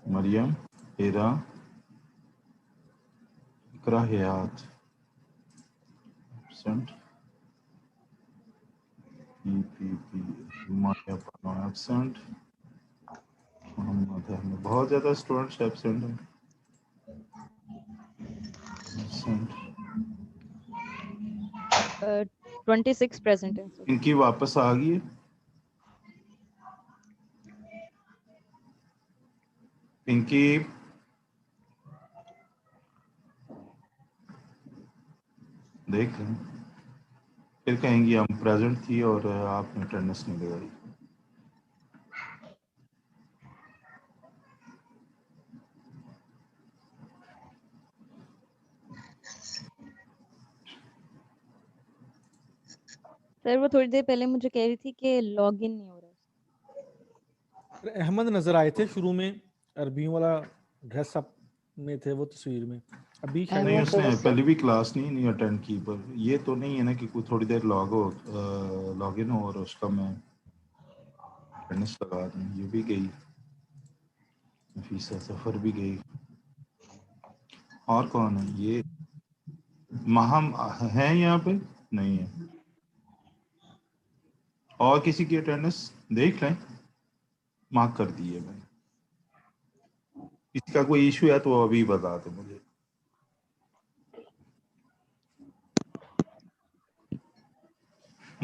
Speaker 2: मरियम, हिरा, इकरा हयात, एब्सेंट, मारिया बानो एब्सेंट, मोहम्मद अहमद, बहुत ज्यादा स्टूडेंट्स एब्सेंट हैं। एब्सेंट
Speaker 8: 26 प्रेजेंट है।
Speaker 2: इनकी वापस आ गई है। इनकी देख लें, फिर कहेंगी हम प्रेजेंट थी और आपने अटेंडेंस नहीं लगाई।
Speaker 8: सर वो थोड़ी देर पहले मुझे कह रही थी कि लॉगिन नहीं हो रहा।
Speaker 12: अहमद नजर आए थे शुरू में, अरबियों वाला ड्रेस अप में थे वो तस्वीर में। अभी
Speaker 2: नहीं
Speaker 12: शायद
Speaker 2: उसने पहले भी क्लास नहीं अटेंड की, पर ये तो नहीं है ना कि कोई थोड़ी देर लॉग इन हो और उसका मैं अटेंडेंस लगा दूं। ये भी गई, नफीसा सफर भी गई, और कौन है ये महम है यहाँ पे? नहीं है। और किसी की अटेंडेंस देख लें, मार्क कर दी है मैंने। किसी का कोई इशू है तो अभी बता दे मुझे।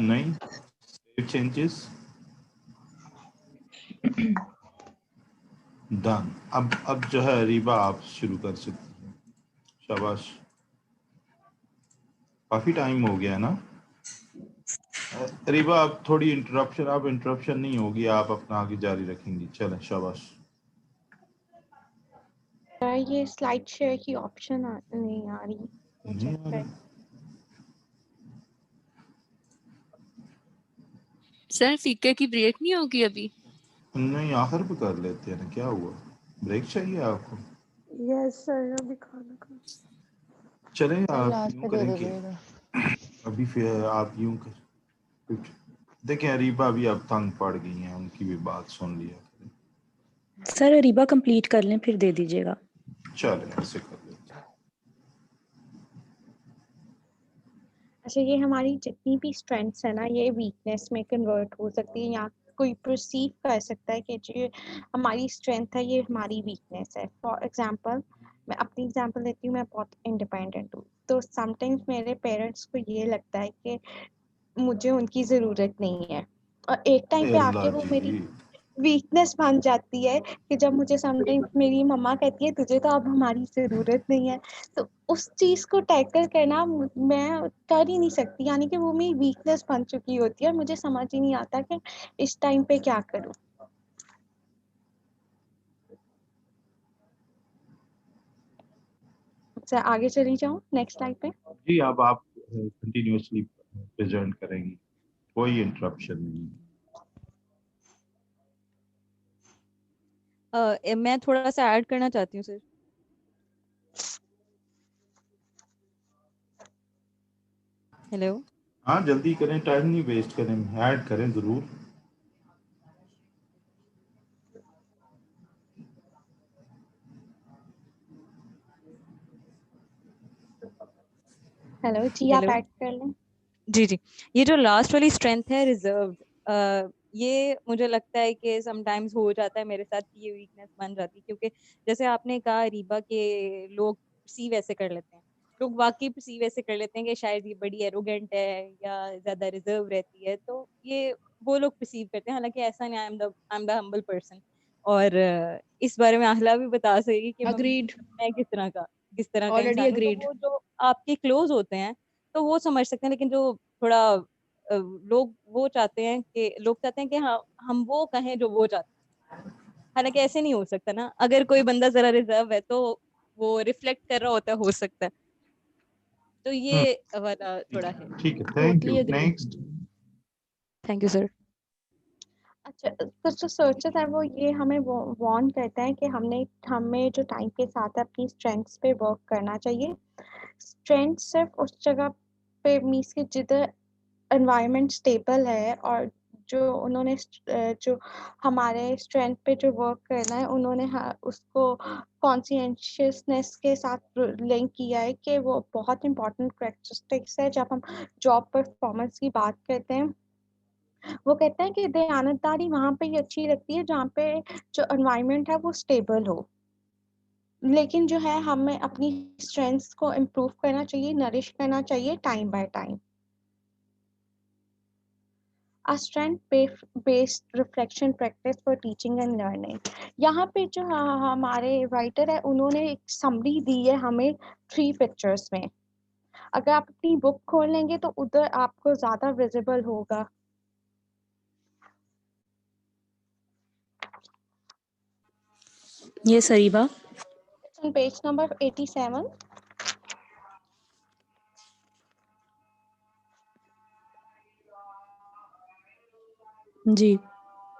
Speaker 2: नहीं, सेव चेंजेस डन। अब जो है रीबा आप शुरू कर सकती हैं। शाबाश, काफी टाइम हो गया है ना रीबा? आप थोड़ी इंटरप्शन नहीं होगी, आप अपना आगे जारी रखेंगी। चलें, शाबाश।
Speaker 1: ये स्लाइड शेयर की ऑप्शन नहीं आ रही।
Speaker 2: नहीं आ रही।
Speaker 18: सर फीके की ब्रेक नहीं होगी अभी?
Speaker 2: नहीं, आखिर पे कर लेते हैं ना, क्या हुआ? ब्रेक चाहिए आपको?
Speaker 19: यस सर, अभी खाना खा।
Speaker 2: चलें, आप
Speaker 6: लास्ट
Speaker 2: यूं
Speaker 6: पे दे
Speaker 2: करें
Speaker 6: दो
Speaker 2: कि
Speaker 6: ब्रेक।
Speaker 2: अभी फिर आप यूं कर देखें, अरीबा भी अब तंग पड़ गई हैं, उनकी भी बात सुन लिया करें।
Speaker 13: सर अरीबा कंप्लीट कर लें फिर दे दीजिएगा।
Speaker 2: चलें, ऐसे कर लेते हैं।
Speaker 1: अच्छा, ये हमारी जितनी भी स्ट्रेंथ्स है ना, ये वीकनेस में कन्वर्ट हो सकती है, या कोई परसीव कर सकता है कि जो हमारी स्ट्रेंथ है ये हमारी वीकनेस है। फॉर एग्जांपल, मैं अपनी एग्जांपल देती हूँ। मैं बहुत इंडिपेंडेंट हूँ, तो समटाइम्स मेरे पेरेंट्स को ये लगता है कि मुझे उनकी ज़रूरत नहीं है, और एक टाइम पे आके
Speaker 2: अल्लाह
Speaker 1: वो मेरी
Speaker 2: जी,
Speaker 1: वीकनेस बन जाती है कि जब मुझे समटाइम्स मेरी मम्मा कहती है तुझे तो अब हमारी ज़रूरत नहीं है, तो उस चीज़ को टैकल करना मैं कर ही नहीं सकती, यानी कि वो मेरी वीकनेस बन चुकी होती है। मुझे समझ ही नहीं आता कि इस टाइम पे क्या करूँ। अच्छा, आगे चली जाऊँ नेक्स्ट स्लाइड पे।
Speaker 2: जी अब आप कंटिन्यूअसली प्रेजेंट करेंगी, कोई इंटरप्शन नहीं।
Speaker 8: मैं थोड़ा सा ऐड करना चाहती हूँ सर। हेलो।
Speaker 2: हाँ जल्दी करें, टाइम नहीं वेस्ट करें, ऐड करें जरूर।
Speaker 1: हेलो जी, आप
Speaker 8: हेलो।
Speaker 1: ऐड कर लें।
Speaker 8: जी, ये जो लास्ट वाली स्ट्रेंथ है रिजर्व्ड, ये मुझे लगता है कि समटाइम्स हो जाता है मेरे साथ, ये वीकनेस बन जाती है, क्योंकि जैसे आपने कहा रीबा के लोग परसीव ऐसे कर लेते हैं, लोग वाकई परसीव ऐसे कर लेते हैं कि शायद ये बड़ी एरोगेंट है या ज्यादा रिजर्व रहती है, तो ये वो लोग परसीव करते हैं, हालांकि ऐसा नहीं। I am the humble person, और इस बारे में आहला भी बता सकेगी कि
Speaker 9: अग्रीड,
Speaker 8: मैं किस तरह का
Speaker 9: ऑलरेडी
Speaker 8: इंसान हूँ। तो
Speaker 9: अग्रीड।
Speaker 8: वो जो आपके क्लोज होते हैं तो वो समझ सकते हैं, लेकिन जो थोड़ा लोग चाहते हैं कि हाँ हम वो कहें जो वो चाहते हैं, हालांकि ऐसे नहीं हो सकता ना। अगर कोई बंदा जरा रिजर्व है तो वो रिफ्लेक्ट कर रहा होता है, हो सकता है। तो ये वाला थोड़ा है।
Speaker 2: ठीक है, thank you. Next.
Speaker 8: Thank you sir.
Speaker 1: अच्छा, कुछ जो सर्चेस है वो ये हमें वार्न करता है कि हमें जो टाइम के साथ है अपनी स्ट्रेंथ्स पे वर्क करना चाहिए। स्ट्रेंथ सिर्फ उस जगह पे मीन्स कि जिधर एनवायरनमेंट स्टेबल है, और जो हमारे स्ट्रेंथ पे जो वर्क करना है उन्होंने उसको कॉन्शियसनेस के साथ लिंक किया है कि वो बहुत इंपॉर्टेंट कैरेक्टरिस्टिक्स है। जब हम जॉब परफॉर्मेंस की बात करते हैं, वो कहते हैं कि दयानतदारी वहाँ पे ही अच्छी लगती है जहाँ पे जो एनवायरनमेंट है वो स्टेबल हो, लेकिन जो है हमें अपनी स्ट्रेंथ्स को इम्प्रूव करना चाहिए, नरिश करना चाहिए time by time. A strength-based reflection practice for teaching and learning। यहाँ पे जो हमारे राइटर है उन्होंने एक समरी दी है हमें 3 पिक्चर्स में। अगर आप अपनी बुक खोल लेंगे तो उधर आपको ज़्यादा विजिबल होगा।
Speaker 13: ये सरीबा
Speaker 1: On page number 87।
Speaker 13: जी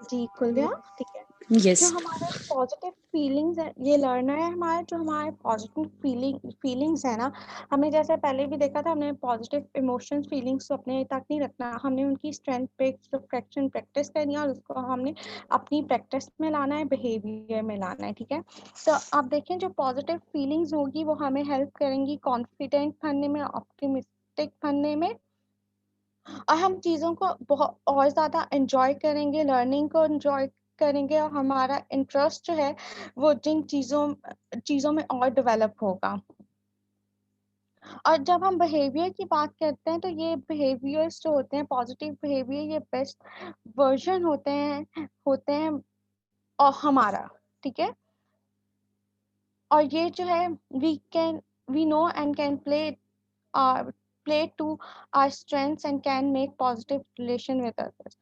Speaker 1: जी खुल गया, ठीक है।
Speaker 13: यस
Speaker 1: जो हमारे पॉजिटिव फीलिंग्स है, ये लर्नर है हमारा, जो हमारे पॉजिटिव फीलिंग्स है ना, हमने जैसे पहले भी देखा था, हमने पॉजिटिव इमोशंस फीलिंग्स को अपने तक नहीं रखना, हमने उनकी स्ट्रेंथ बेस्ड रिफ्लेक्शन प्रैक्टिस करनी है और उसको हमने अपनी प्रैक्टिस में लाना है, बिहेवियर में लाना है, ठीक है। तो आप देखें जो पॉजिटिव फीलिंग्स होगी वो हमें हेल्प करेंगी कॉन्फिडेंट बनने में, ऑप्टिमिस्टिक बनने में, और हम चीज़ों को बहुत और ज़्यादा एंजॉय करेंगे, लर्निंग को एंजॉय करेंगे, और हमारा इंटरेस्ट जो है वो जिन चीज़ों में और डेवलप होगा। और जब हम बिहेवियर की बात करते हैं तो ये बिहेवियर्स जो होते हैं, पॉजिटिव बिहेवियर, ये बेस्ट वर्जन होते हैं और हमारा, ठीक है। और ये जो है we know and can play to our strengths and can make positive relation with others.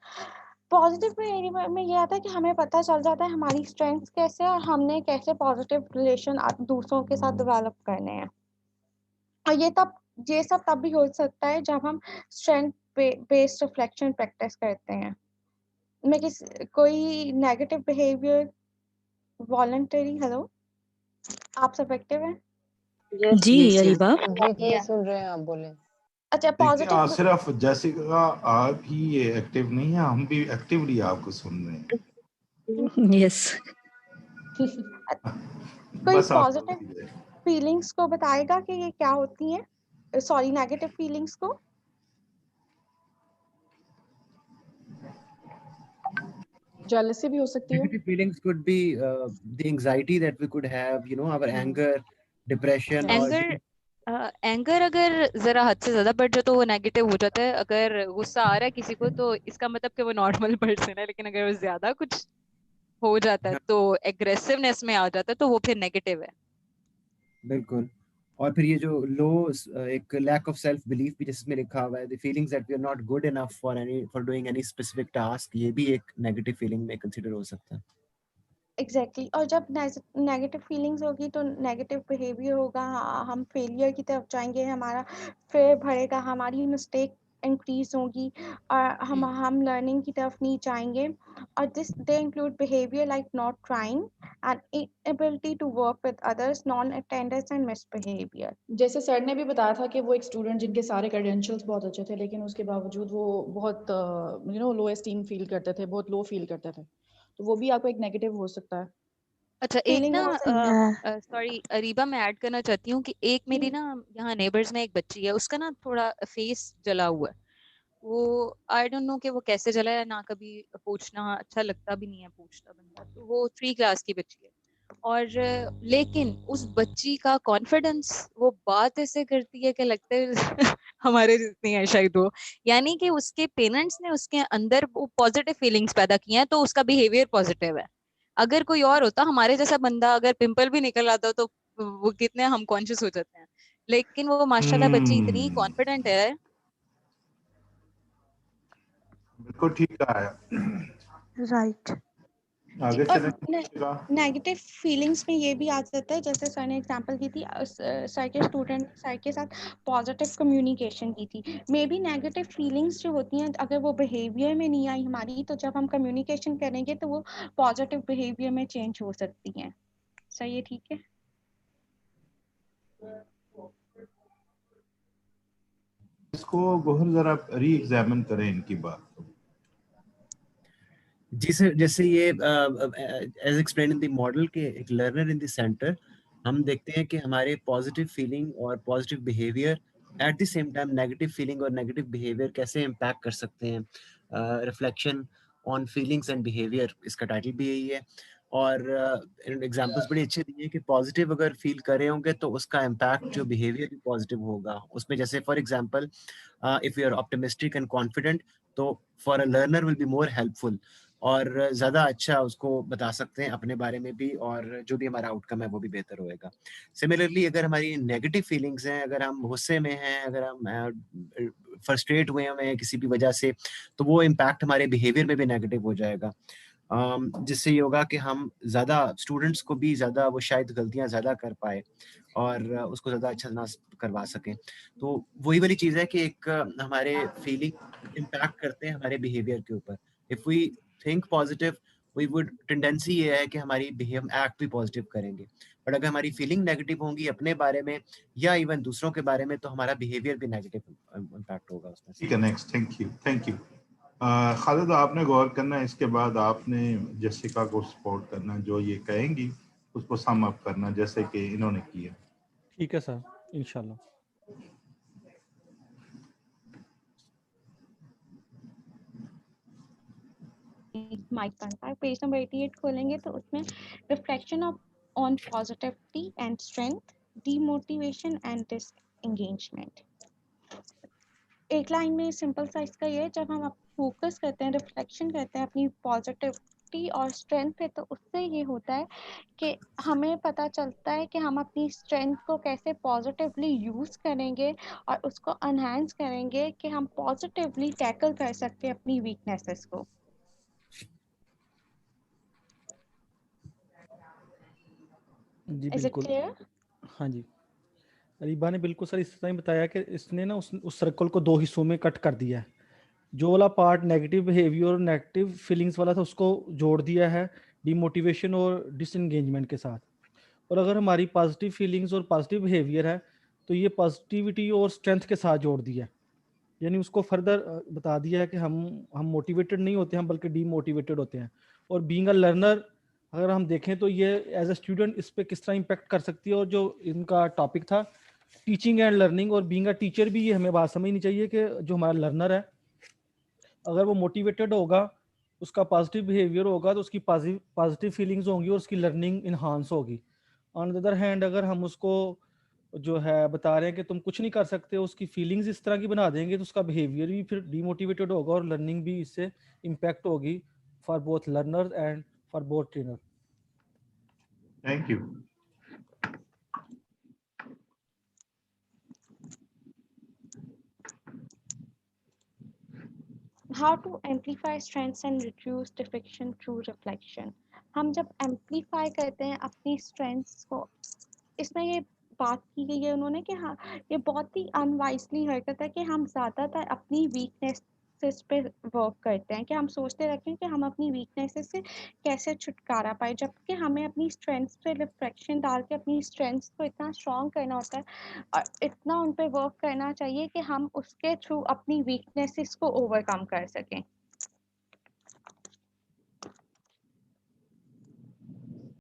Speaker 1: Positive behaviour में ये आता है कि हमें पता चल जाता है हमारी स्ट्रेंथ्स कैसे और हमने कैसे पॉजिटिव रिलेशन दूसरों के साथ डेवलप करने हैं। और ये सब तब भी हो सकता है जब हम स्ट्रेंथ बेस्ड रिफ्लेक्शन प्रैक्टिस करते हैं। मैं कोई नेगेटिव बिहेवियर वॉलंटरी, हेलो आप सब एक्टिव हैं?
Speaker 13: जी अरीबा
Speaker 6: जी सुन रहे हैं, आप बोले।
Speaker 1: अच्छा,
Speaker 2: पॉजिटिव सिर्फ जैसिका आप ही एक्टिव नहीं है, हम भी एक्टिवली आपको सुन रहे हैं।
Speaker 13: यस
Speaker 1: कोई पॉजिटिव फीलिंग्स को बताएगा कि ये क्या होती हैं, सॉरी नेगेटिव फीलिंग्स को?
Speaker 9: jealousy भी हो सकती है।
Speaker 3: Negative feelings could be the anxiety that we could have, you know, our anger, depression
Speaker 8: anger अगर जरा हद से ज्यादा बढ़ जाए तो वो नेगेटिव हो जाता है। अगर गुस्सा आ रहा है किसी को तो इसका मतलब कि वो नॉर्मल पर्सन है, लेकिन अगर वो ज्यादा कुछ हो जाता है तो एग्रेसिवनेस में आ जाता है तो वो फिर नेगेटिव है।
Speaker 3: बिल्कुल। और फिर ये जो लो एक लैक ऑफ सेल्फ बिलीफ भी जिसमें लिखा हुआ है, the feelings that we are not good enough for doing any specific task, ये भी एक नेगेटिव फीलिंग में कंसीडर हो सकता है।
Speaker 1: एग्जैक्टली और जब नेगेटिव फीलिंग्स होगी तो नेगेटिव बिहेवियर होगा, हम फेलियर की तरफ जाएंगे, हमारा फेयर बढ़ेगा, हमारी मिस्टेक इंक्रीज होगी और हम लर्निंग की तरफ नहीं जाएंगे। और this they include behaviour like not trying and inability to work with others, non attendance and misbehaviour.
Speaker 9: जैसे सर ने भी बताया था कि वो एक स्टूडेंट जिनके सारे क्रेडेंशियल्स बहुत अच्छे थे लेकिन उसके बावजूद वो बहुत लो एस्टीम फील करते थे, बहुत लो फील करते थे, तो वो भी आपको एक नेगेटिव हो सकता है।
Speaker 8: अच्छा एक ना सॉरी अरीबा मैं ऐड करना चाहती हूँ कि एक मेरी ना यहाँ नेबर्स में एक बच्ची है, उसका ना थोड़ा फेस जला हुआ है। वो आई डोंट नो कि वो कैसे जला है, ना कभी पूछना अच्छा लगता भी नहीं है पूछता बंदा। तो वो 3 क्लास की बच्ची है और लेकिन उस बच्ची का कॉन्फिडेंस, वो बात ऐसे करती है कि लगता है हमारे जितनी है शायद वो, यानी कि उसके पेरेंट्स ने उसके अंदर वो पॉजिटिव फीलिंग्स पैदा की हैं तो उसका बिहेवियर पॉजिटिव है। अगर कोई और होता हमारे जैसा बंदा, अगर पिंपल भी निकल आता तो वो कितने हम कॉन्शियस हो जाते हैं, लेकिन वो माशाल्लाह बच्ची इतनी कॉन्फिडेंट है।
Speaker 2: बिल्कुल ठीक कहा है,
Speaker 19: राइट।
Speaker 2: आगे चलें।
Speaker 1: नेगेटिव फीलिंग्स में ये भी आ जाता है, जैसे सर ने एग्जांपल दी थी, सर के स्टूडेंट सर के साथ पॉजिटिव कम्युनिकेशन की थी। मे बी नेगेटिव फीलिंग्स जो होती हैं अगर वो बिहेवियर में नहीं आई हमारी, तो जब हम कम्युनिकेशन करेंगे तो वो पॉजिटिव बिहेवियर में चेंज हो सकती हैं। सर ये ठीक है?
Speaker 2: इसको गोहर जरा री एग्जामिन करें इनकी बात।
Speaker 3: जी सर, जैसे ये as explain in the model के एक लर्नर इन द सेंटर, हम देखते हैं कि हमारे पॉजिटिव फीलिंग और positive behaviour at the same time negative feeling और नेगेटिव बिहेवियर कैसे इम्पैक्ट कर सकते हैं। Reflection on feelings and behaviour, इसका टाइटल भी यही है। और एग्जांपल्स बड़ी अच्छे दिए कि पॉजिटिव अगर फील कर रहे होंगे तो उसका इम्पैक्ट जो बिहेवियर भी पॉजिटिव होगा उसमें। जैसे for example if you are optimistic and confident, तो for a learner will be more helpful और ज़्यादा अच्छा उसको बता सकते हैं अपने बारे में भी, और जो भी हमारा आउटकम है वो भी बेहतर होएगा। सिमिलरली अगर हमारी नेगेटिव फीलिंग्स हैं, अगर हम गुस्से में हैं, अगर हम फ्रस्ट्रेट हुए हैं किसी भी वजह से, तो वो इम्पैक्ट हमारे बिहेवियर में भी नेगेटिव हो जाएगा। जिससे ये होगा कि हम ज़्यादा स्टूडेंट्स को भी ज़्यादा वो शायद गलतियाँ ज़्यादा कर पाए और उसको ज़्यादा अच्छा ना करवा सकें। तो वही वाली चीज़ है कि एक हमारे फीलिंग इम्पैक्ट करते हैं हमारे बिहेवियर के ऊपर। If we think positive, we would tendency ये है कि हमारी बिहेव एक्ट भी पॉजिटिव करेंगे, बट अगर हमारी फीलिंग नेगेटिव होंगी अपने बारे में या इवन दूसरों के बारे में तो हमारा बिहेवियर भी नेगेटिव इम्पैक्ट होगा उसमें।
Speaker 2: ठीक है, नेक्स्ट। Thank you. खालिद, आपने गौर करना है, इसके बाद आपने जेसिका को सपोर्ट करना, जो ये कहेंगी उसको सम अप करना जैसे कि इन्होंने किया।
Speaker 12: ठीक है सर, इंशाल्लाह।
Speaker 1: माइक बनता है, पेज नंबर 88 खोलेंगे तो उसमें reflection on positivity and strength, demotivation and disengagement. एक लाइन में सिंपल सा इसका ये है, जब हम फोकस करते हैं, रिफ्लेक्शन करते हैं अपनी पॉजिटिविटी और स्ट्रेंथ पे, तो उससे ये होता है कि हमें पता चलता है कि हम अपनी स्ट्रेंथ को कैसे पॉजिटिवली यूज़ करेंगे और उसको एनहांस करेंगे कि हम पॉजिटिवली टैकल कर सकते हैं अपनी वीकनेसेस को।
Speaker 12: जी बिल्कुल, हाँ जी, अरीबा ने बिल्कुल सर इस तरह बताया कि इसने ना उस सर्कल को 2 हिस्सों में कट कर दिया है। जो वाला part negative behaviour, negative feelings वाला था, उसको जोड़ दिया है डिमोटिवेशन और डिसएंगेजमेंट के साथ। और अगर हमारी पॉजिटिव फीलिंग्स और पॉजिटिव बिहेवियर है तो ये पॉजिटिविटी और स्ट्रेंथ के साथ जोड़ दिया, यानी उसको फर्दर बता दिया है कि हम मोटिवेटेड नहीं होते हैं बल्कि डीमोटिवेटेड होते हैं। और बीइंग अ लर्नर अगर हम देखें तो ये एज अ स्टूडेंट इस पे किस तरह इम्पेक्ट कर सकती है। और जो इनका टॉपिक था टीचिंग एंड लर्निंग और बीइंग अ टीचर भी, ये हमें बात समझनी चाहिए कि जो हमारा लर्नर है अगर वो मोटिवेटेड होगा, उसका पॉजिटिव बिहेवियर होगा तो उसकी पॉजिटिव फीलिंग्स होंगी और उसकी लर्निंग इन्हांस होगी। ऑन द अदर हैंड अगर हम उसको जो है बता रहे हैं कि तुम कुछ नहीं कर सकते, उसकी फीलिंग्स इस तरह की बना देंगे तो उसका बिहेवियर भी फिर डीमोटिवेटेड होगा और लर्निंग भी इससे इम्पैक्ट होगी for both learner and for both trainer.
Speaker 2: Thank you.
Speaker 1: How to amplify strengths and reduce defection through reflection। हम जब amplify करते हैं अपनी strengths को, इसमें ये बात की गई है उन्होंने कि हाँ, ये बहुत ही अनवाइजली हरकत है कि हम ज़्यादातर अपनी वीकनेसेस पे वर्क करते हैं, कि हम सोचते रहते हैं कि हम अपनी वीकनेसेस से कैसे छुटकारा पाए, जबकि हमें अपनी स्ट्रेंथ्स पे रिफ्लेक्शन डाल के अपनी स्ट्रेंथ्स को इतना स्ट्रॉन्ग करना होता है और इतना उन पे वर्क करना चाहिए कि हम उसके थ्रू अपनी वीकनेसेस को ओवरकम कर सकें।